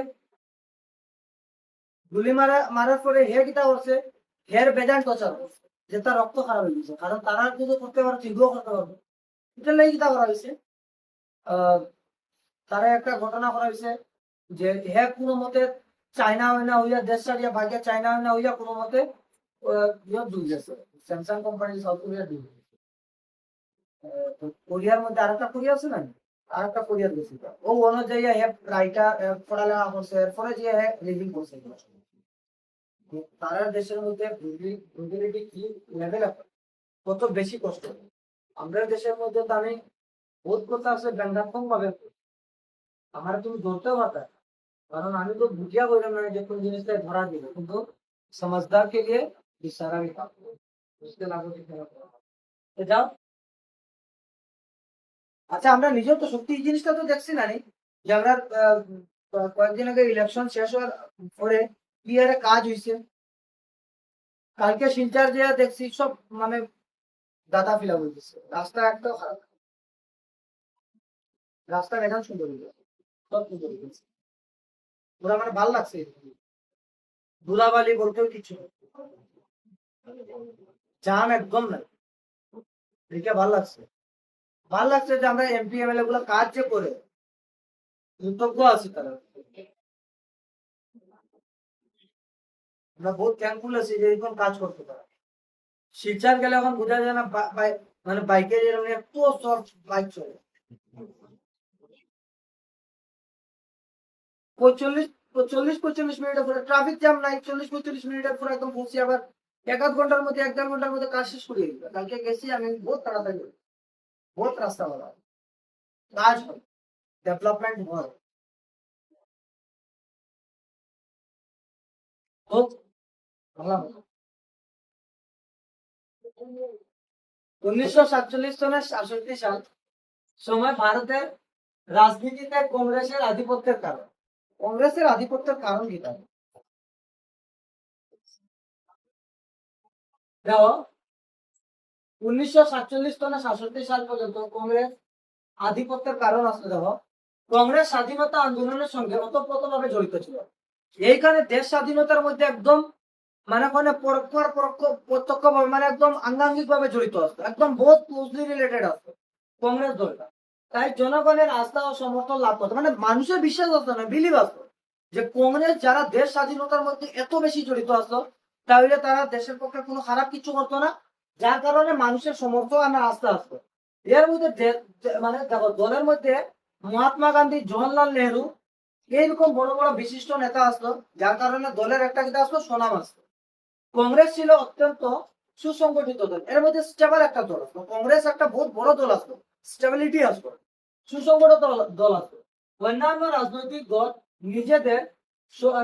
গুলি মারার পরে হে কিতা করছে, হের বেজান টর্চার করছে, যে তার রক্ত খারাপ হয়ে গেছে, কারণ তারা যদি করতে পারে ঠিকও করতে পারবে। এটা লাগি কিতা করা হয়েছে, তারা একটা ঘটনা করা হয়েছে যে হে কোনো মতে চাইনা হয় না হইয়া দেশ ছাড়িয়া ভাগিয়া চাইনা হয় না হইয়া কোনো মতে দুই গেছে স্যামসাং কোম্পানি সাউথ কোরিয়া দুই কোরিয়ার মধ্যে আরেকটা কোরিয়া আছে না, আরেকটা কোরিয়ার গেছে ও অনুযায়ী হে রাইটার পড়ালেখা করছে, এরপরে যে হে লিভিং করছে। তারা দেশের মধ্যে কি লেভেল কত বেশি কষ্ট, আমরা দেশের মধ্যে তো আমি বোধ করতে আসছে ব্যঙ্গাত্মক ভাবে আমার তুমি ধরতেও পারতা, কারণ আমি তো বুঝিয়া বললাম না যে কোন জিনিসটা ধরা দিল, কিন্তু समझदार के लिए इशारा भी काफी है। उसके अलावा তো যাও। আচ্ছা আমরা নিজেও তো সত্যি এই জিনিসটা তো দেখছি না নি, যে আমরা কয়েকদিন আগে ইলেকশন শেষ হওয়ার পরে কি একটা কাজ হয়েছে, কালকে শিলচর যে দেখছি সব মানে দাদা ফিলা বলতেছে, রাস্তা একটা খারাপ, রাস্তা এখন সুন্দর হয়ে গেছে, সব সুন্দর হয়ে গেছে, পুরা মানে ভালো লাগছে, ধুলাবালি বলতেও কিছু নেই, জাম একদম নাই, দেখে ভালো লাগছে। ভালো লাগছে যে আমরা এমপি এমএলএ গুলো কাজ যে করে কৃতজ্ঞ আছি তারা, আমরা বহুত থ্যাঙ্কফুল আছি যে এরকম কাজ করতে পারে। শিলচর গেলে এখন বোঝা যায় না মানে বাইকে যেরকম এত সব বাইক চলে, 45 মিনিটের পরে ট্রাফিক জ্যাম নাই, 40-45 মিনিটের পরে একদম পৌঁছি, আবার 1-আধ ঘন্টার মধ্যে 1-দেড় ঘন্টার মধ্যে কাজ শেষ করে দিই। কালকে গেছি আমি বহুত তাড়াতাড়ি, বহুত রাস্তা ভালো কাজ হয়, ডেভেলপমেন্ট হয়। হোক ভালো হবে। 1947 থেকে 1967 সাল সময় ভারতের রাজনীতিতে কংগ্রেসের আধিপত্যের কারণ, কংগ্রেসের আধিপত্যের কারণ কি তাই দেখো, 1947 থেকে 1967 সাল পর্যন্ত কংগ্রেস আধিপত্যের কারণ আসলে দেখো, কংগ্রেস স্বাধীনতা আন্দোলনের সঙ্গে ওতপ্রোতভাবে জড়িত ছিল। এইখানে দেশ স্বাধীনতার মধ্যে একদম মানে কোনো পরোক্ষ আর প্রত্যক্ষ ভাবে মানে একদম আঙ্গাঙ্গিক ভাবে জড়িত আসতো, একদম বহুত ক্লোজলি রিলেটেড আসতো কংগ্রেস দলটা। তাই জনগণের আস্থা ও সমর্থন লাভ করতো, মানে মানুষের বিশ্বাস আসতো না, বিলিভ আসতো যে কংগ্রেস যারা দেশ স্বাধীনতার মধ্যে এত বেশি জড়িত আসতো, তাহলে তারা দেশের পক্ষে কোনো খারাপ কিছু করতো না, যার কারণে মানুষের সমর্থন আর আস্থা আসতো। এর মধ্যে মানে দেখো দলের মধ্যে মহাত্মা গান্ধী, জওহরলাল নেহরু এইরকম বড় বড় বিশিষ্ট নেতা আসতো, যার কারণে দলের একটা কিতা আসতো সুনাম আসতো। কংগ্রেস ছিল অত্যন্ত সুসংগঠিত দল, এর মধ্যে স্টেবল একটা দল আসতো, কংগ্রেস একটা বহুত বড় দল আসতো, স্টেবিলিটি আসতো, সুসংগঠিত দল আসতো। অন্যান্য রাজনৈতিক দল নিজেদের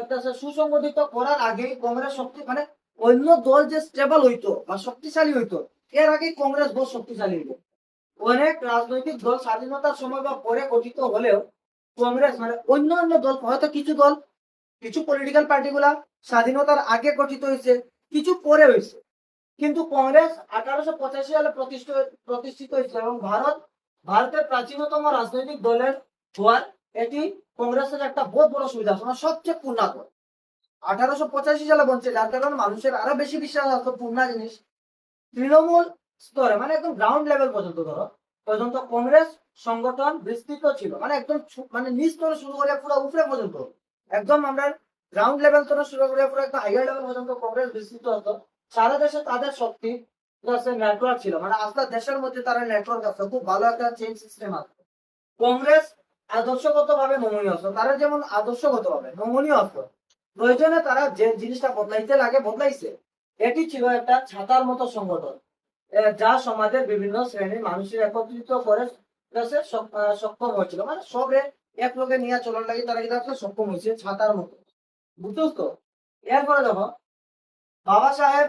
একটা সুসংগঠিত করার আগে কংগ্রেস শক্তি মানে অন্য দল যে স্টেবল হইতো বা শক্তিশালী হইতো, এর আগে কংগ্রেস বহু শক্তিশালী হইতো। অনেক রাজনৈতিক দল স্বাধীনতার সময় বা পরে গঠিত হলেও কংগ্রেস মানে অন্য অন্য দল, হয়তো কিছু দল কিছু পলিটিক্যাল পার্টি গুলা স্বাধীনতার আগে গঠিত হয়েছে, কিছু পরে হয়েছে, কিন্তু কংগ্রেস 1885 সালে প্রতিষ্ঠিত হয়েছিল এবং ভারতের প্রাচীনতম রাজনৈতিক দলের হওয়ার এটি কংগ্রেসের একটা বহুত বড় সুবিধা, সবচেয়ে পূর্ণা দল। 1885 সালে বলছে, যার কারণে মানুষের আরো বেশি বিশ্বাস আসতো পূর্ণা জিনিস। তৃণমূল স্তরে মানে একদম গ্রাউন্ড লেভেল পর্যন্ত ধরো পর্যন্ত কংগ্রেস সংগঠন বিস্তৃত ছিল, মানে একদম মানে নিচ স্তরে শুরু করে পুরো উপরে পর্যন্ত, একদম আমরা গ্রাউন্ড লেভেল থেকে শুরু করে পুরো একদম হাইয়ার লেভেল পর্যন্ত কংগ্রেস বিস্তৃত হতো। সারা দেশে তাদের শক্তি নেটওয়ার্ক ছিল, মানে আস্তে দেশের মধ্যে তারা নেটওয়ার্ক আছে, খুব ভালো একটা চেইন সিস্টেম আছে। কংগ্রেস আদর্শগত ভাবে নমনীয় হতো, তারা যেমন আদর্শগত ভাবে নমনীয় হতো, প্রয়োজনে তারা যে জিনিসটা বদলাইতে লাগে বদলাইছে। এটি ছিল একটা ছাতার মতো সংগঠন, যা সমাজের বিভিন্ন শ্রেণীর মানুষের একত্রিত করে সক্ষম হয়েছিল, মানে সবে এক লোকে নিয়ে চলার লাগে তারা কিন্তু সক্ষম হয়েছে ছাতার মতো, বুঝছো তো। এরপরে দেখো বাবা সাহেব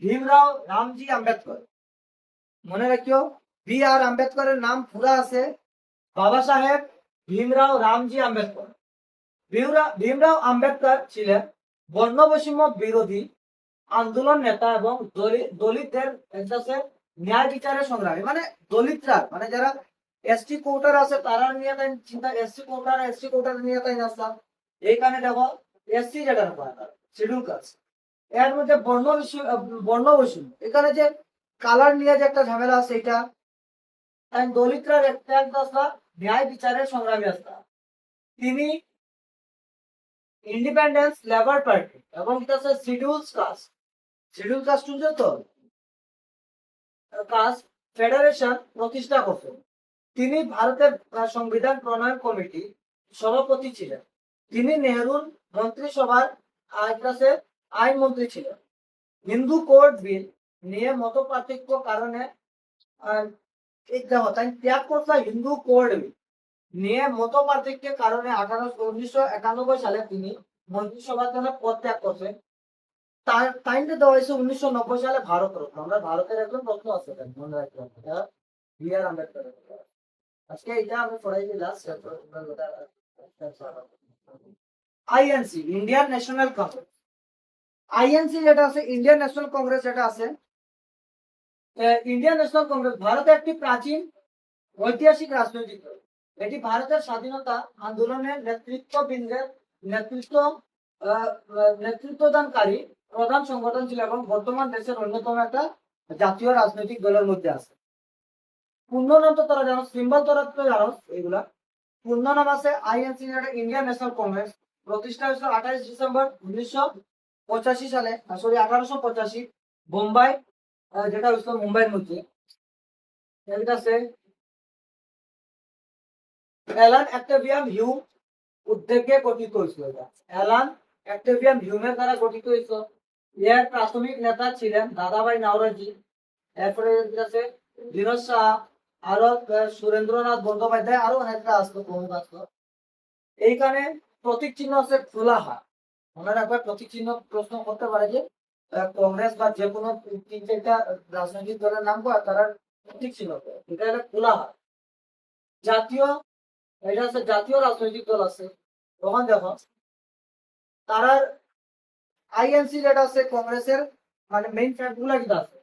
ভীমরাও রামজি আম্বেদকর, মনে রাখিও বি আর আম্বেদকরের নাম পুরা আছে বাবা সাহেব ভীমরাও রামজি আম্বেদকর। ভীমরাও আম্বেদকর ছিলেন বর্ণ বৈষম্য বিরোধী আন্দোলন নেতা এবং দলিতদের ন্যায় বিচারের সংগ্রামী, মানে দলিতরা মানে যারা এসটি কোটার আছে তারা নিয়ে তাই চিন্তা, এসটি কোটার নিয়ে তাই আসলাম। এইখানে দেখো এসসি যেটার শিডিউল কাস্ট, এর মধ্যে বর্ণ বৈষম্য, এখানে যে কালার নিয়ে যে একটা ঝামেলা আছে এটা, দলিতরা একটা আসলা ন্যায় বিচারের সংগ্রামী আসলা। তিনি ইন্ডিপেন্ডেন্স লেবার পার্টি এবং এটা আছে শিডিউল কাস্ট তো কাস্ট ফেডারেশন প্রতিষ্ঠা করতেন। তিনি ভারতের সংবিধান প্রণয়ন কমিটি সভাপতি ছিলেন। তিনি নেহরুর মন্ত্রিসভার কাছে আইন মন্ত্রী ছিলেন। হিন্দু কোড বিল নিয়ে মত পার্থক্য কারণে ত্যাগ করতে হিন্দু কোড বিল নিয়ে মত পার্থক্যের কারণে 1991 সালে তিনি মন্ত্রিসভার জন্য পদ ত্যাগ করছেন। তার টাইমটা দেওয়া হয়েছে 1990 সালে ভারত রত্ন। আমরা ভারতের একজন রত্ন আছে মনে রাখলাম, বি আর আম্বেদকর। আজকে এটা আমি পড়াই দিলাম। INC Indian national Congress, INC যেটা আছে ইন্ডিয়ান ন্যাশনাল কংগ্রেস যেটা আছে, ইন্ডিয়ান ন্যাশনাল কংগ্রেস ভারতের একটি প্রাচীন ঐতিহাসিক রাজনৈতিক দল। এটি ভারতের স্বাধীনতা আন্দোলনের নেতৃত্বদানকারী প্রধান সংগঠন ছিল এবং বর্তমান দেশের অন্যতম একটা জাতীয় রাজনৈতিক দলের মধ্যে আছে। পূর্ণ নাম তো তারা জানো, সিম্বল তোরা তো জানো এগুলা। পূর্ণ নাম আছে আইএনসি ইন্ডিয়ান ন্যাশনাল কংগ্রেস। প্রতিষ্ঠা হয়েছিল 28 ডিসেম্বর 1985 সালে, সরি 1885 বোম্বাই, যেটা হয়েছিল মুম্বাইয়ের মধ্যে। এটা আছে অ্যালান অক্টেভিয়ান হিউম উদ্যোগে গঠিত হয়েছিল। অ্যালান অক্টেভিয়ান হিউমের দ্বারা গঠিত হয়েছিল। এর প্রাথমিক নেতা ছিলেন দাদাভাই নাওরোজি। এরপরে আছে বিনোদ শাহ, আরো সুরেন্দ্রনাথ বন্দ্যোপাধ্যায়, আরো অনেকটা আসতো, প্রমুখ আসতো। এইখানে প্রতীক চিহ্ন আছে খোলা হাত। ওনারা একবার প্রতীক চিহ্ন প্রশ্ন করতে পারে যে কংগ্রেস বা যে কোনো 3-4টা রাজনৈতিক দলের নাম করে তারা প্রতীক চিহ্ন, এটা হলো খোলা হাত। জাতীয়, এটা আছে জাতীয় রাজনৈতিক দল আছে। তখন দেখো তারা আইএনসি যেটা আছে কংগ্রেসের মানে মেইন ফ্যাক্ট গুলা কিটা আছে,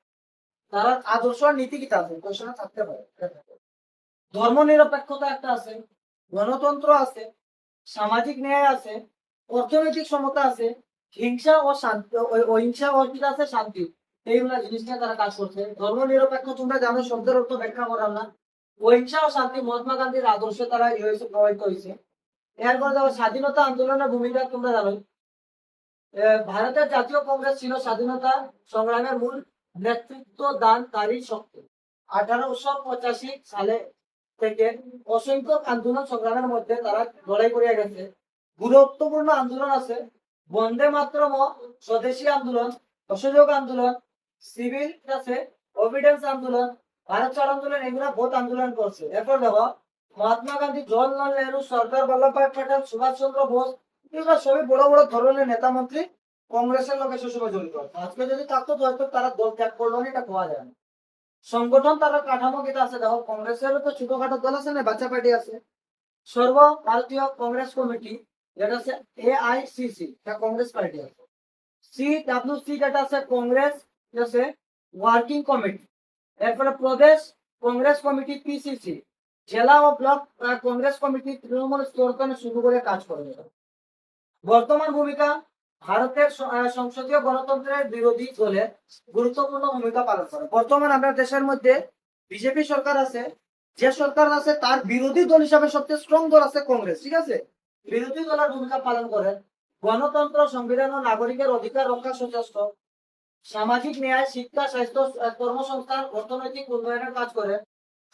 তারা আদর্শ আর নীতি কিটা আছে কোশ্চেন থাকতে পারে। ধর্ম নিরপেক্ষতা একটা আছে, গণতন্ত্র আছে, সামাজিক ন্যায় আছে, অর্থনৈতিক সমতা আছে, হিংসা ও শান্তি, অহিংসা ও কিটা আছে শান্তি, এইগুলা জিনিস নিয়ে তারা কাজ করছে। ধর্ম নিরপেক্ষ তোমরা জানো, শব্দের অর্থ ব্যাখ্যা করার না। অহিংসা ও শান্তি মহাত্মা গান্ধীর আদর্শে তারা প্রভাবিত হয়েছে। এরপর দেখো স্বাধীনতা আন্দোলনের ভূমিকা তোমরা জানো। ভারতের জাতীয় কংগ্রেস ছিল স্বাধীনতা সংগ্রামের মূল নেতৃত্ব দানকারী শক্তি। 1885 সালে থেকে অসংখ্য আন্দোলন সংগ্রামের মধ্যে তারা লড়াই করিয়া গেছে। গুরুত্বপূর্ণ আন্দোলন আছে বন্দে মাতরম, স্বদেশী আন্দোলন, অসহযোগ আন্দোলন, সিভিল আছে অভিডেন্স আন্দোলন, ভারত ছাড় আন্দোলন, এগুলা বহুত আন্দোলন করছে। এরপর দেখো মহাত্মা গান্ধী, জওয়াহরলাল নেহরু, সর্দার বল্লভভাই প্যাটেল, সুভাষ চন্দ্র বোস, এগুলো সবই বড় বড় ধরনের নেতা মন্ত্রী কংগ্রেসের লোকের সময় জড়িত। আজকে যদি থাকতো হয়তো তারা দল ত্যাগ করলো না, এটা পাওয়া যায় না। সংগঠন তারা কাঠামো কিটা আছে দেখো, কংগ্রেসের তো ছোটখাটো দল আছে না, বাচ্চা পার্টি আছে। সর্ব ভারতীয় কংগ্রেস কমিটি যেটা আছে এআইসিসি, এটা কংগ্রেস পার্টি আছে। সিডব্লিউসি যেটা আছে কংগ্রেস আছে ওয়ার্কিং কমিটি। এরপরে প্রদেশ কংগ্রেস কমিটি পিসিসি, জেলা ও ব্লক কংগ্রেস কমিটি তৃণমূল স্তর থেকে শুরু করে কাজ করে। বর্তমান ভূমিকা, ভারতের সংসদীয় গণতন্ত্রের বিরোধী দলের গুরুত্বপূর্ণ ভূমিকা পালন করে। বর্তমান আমরা দেশের মধ্যে বিজেপি সরকার আছে, যে সরকার আছে তার বিরোধী দল হিসাবে সবচেয়ে স্ট্রং দল আছে কংগ্রেস, ঠিক আছে। বিরোধী দলের ভূমিকা পালন করে, গণতন্ত্র, সংবিধান ও নাগরিকের অধিকার রক্ষা সচেষ্ট, সামাজিক ন্যায়, শিক্ষা, স্বাস্থ্য, কর্মসংস্থান, অর্থনৈতিক উন্নয়নের কাজ করে,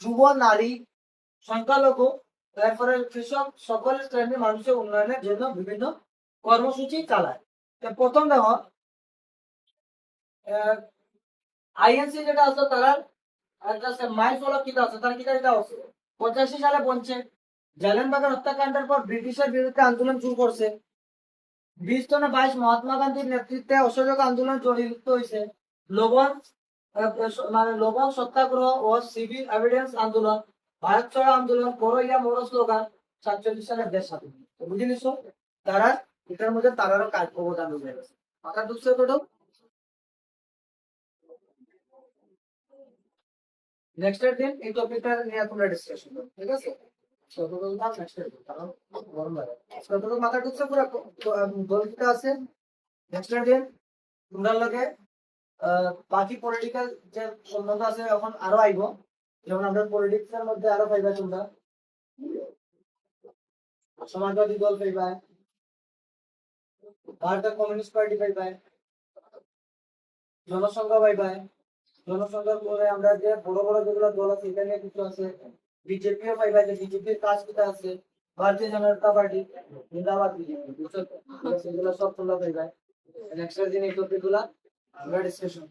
যুব, নারী, সংখ্যালঘু, তারপরে কৃষক, সকল শ্রেণীর মানুষের উন্নয়নের জন্য বিভিন্ন কর্মসূচি চালায়। প্রথম দেখো আইএনসি যেটা আছে তারা মাইল ফলক কিটা আছে, তার কিটা এটা আছে 85 সালে বলছে জালিয়ানবাগের হত্যাকাণ্ডের পর ব্রিটিশের বিরুদ্ধে আন্দোলন শুরু করছে। 20 মহাত্মা গান্ধীর নেতৃত্বে অসহযোগ আন্দোলন জড়িত হয়েছে। লবণ লবণ সত্যাগ্রহ ও সিভিল এভিডেন্স আন্দোলন, ভারত ছাড়ো আন্দোলন, করো ইয়া মোরো স্লোগান, 47 সালের দেশ স্বাধীন। বুঝে নিছো তারা এটার মধ্যে তারারও কাজ অবদান রয়ে গেছে। মাথা ঢুকছে তো? নেক্সট দিন এই টপিকটা নিয়ে তোমরা ডিসকাশন করো, ঠিক আছে? যতটুকু দাম নেক্সট দিন, কারণ গরম লাগে। যতটুকু মাথা ঢুকছে পুরো গল্পটা আছে। নেক্সট দিন তোমরা লগে বাকি পলিটিক্যাল যে সম্বন্ধ আছে এখন আরো আইব, যেমন আমরা পলিটিক্স এর মধ্যে আরো পাইবা তোমরা সমাজবাদী দল পাইবা, ভারতের কমিউনিস্ট পার্টি পাইবা, জনসংঘ পাইবা। জনসংঘের পরে আমরা যে বড় বড় যেগুলো দল আছে এখানে কিছু আছে, বিজেপিও পাইবা, যে বিজেপির কাজ কিটা আছে, ভারতীয় জনতা পার্টি, জিন্দাবাদ বিজেপি, বুঝছো তো? সেগুলো সব তোমরা পাইবা। নেক্সট দিন এই টপিক গুলা আমরা ডিসকাশন।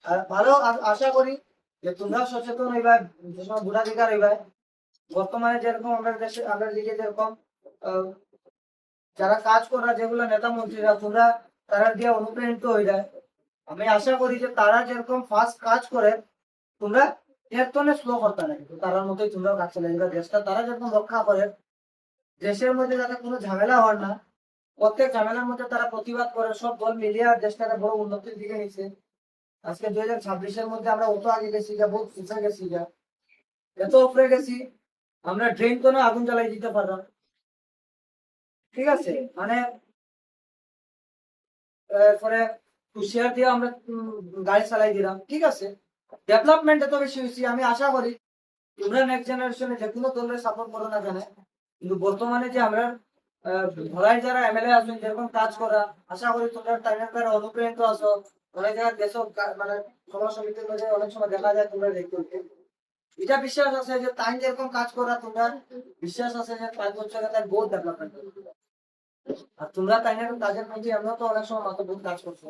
আর ভালো আশা করি যে তোমরা সচেতন হইবা, যে সময় ভোটাধিকার হইবা। বর্তমানে যেরকম আমরা দেশে আমরা দিকে যেরকম আহ, যারা কাজ করা যেগুলো নেতা মন্ত্রীরা তোমরা তারা দিয়ে অনুপ্রাণিত হয়ে যায়। আমি আশা করি যে তারা যেরকম ফাস্ট কাজ করে তোমরা এর তো স্লো করতে না, কিন্তু তার মতোই তোমরা কাজ চালিয়ে যাবে। দেশটা তারা যেরকম রক্ষা করে, দেশের মধ্যে যাতে কোনো ঝামেলা হয় না, প্রত্যেক ঝামেলার মধ্যে তারা প্রতিবাদ করে, সব দল মিলিয়ে আর দেশটাকে বড় উন্নতির দিকে নিচ্ছে। আজকে 2026-এর মধ্যে আমরা অত আগে গেছি যা, বহুত পিছিয়ে গেছি যা, এত উপরে গেছি আমরা ড্রেন তো না আগুন জ্বালাই দিতে পারলাম, ঠিক আছে? মানে এরপরে হুশিয়ার দিয়ে আমরা গাড়ি চালাই দিলাম, ঠিক আছে? ডেভেলপমেন্ট এত বেশি হয়েছে। আমি আশা করি তোমরা নেক্সট জেনারেশনে যে কোনো দলের সাপোর্ট করো না কেন, কিন্তু বর্তমানে যে আমরা ধরাই যারা এমএলএ আছেন যেরকম কাজ করা, আশা করি তোমরা টাইমের দ্বারা অনুপ্রাণিত আছো। অনেক জায়গায় দেশ মানে সভা সমিতির মধ্যে অনেক সময় দেখা যায় তোমরা দেখতে, এটা বিশ্বাস আছে যে তাই যেরকম কাজ করা তোমরা বিশ্বাস আছে যে 5 বছরে তাই বহুত ডেভেলপমেন্ট করবে। আর তোমরা তাই না কাজের মধ্যে আমরা তো অনেক সময় মাত্র বহুত কাজ করছো,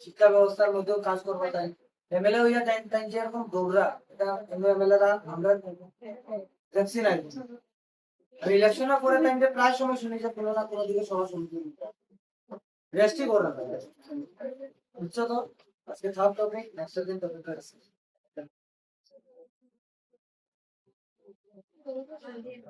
শিক্ষা ব্যবস্থার মধ্যেও কাজ করবো। তাই এমএলএ হইয়া তাই তাই যেরকম দৌড়া, এটা এমএলএ রা আমরা দেখছি না। আর ইলেকশনের পরে টাইমে প্রায় সময় শুনি যে কোনো না কোনো দিকে সভা সমিতি রেস্টই করে না, বুঝছো তো? আজকে থার্ড টপিক, নেক্সট দিন টপিক আছে।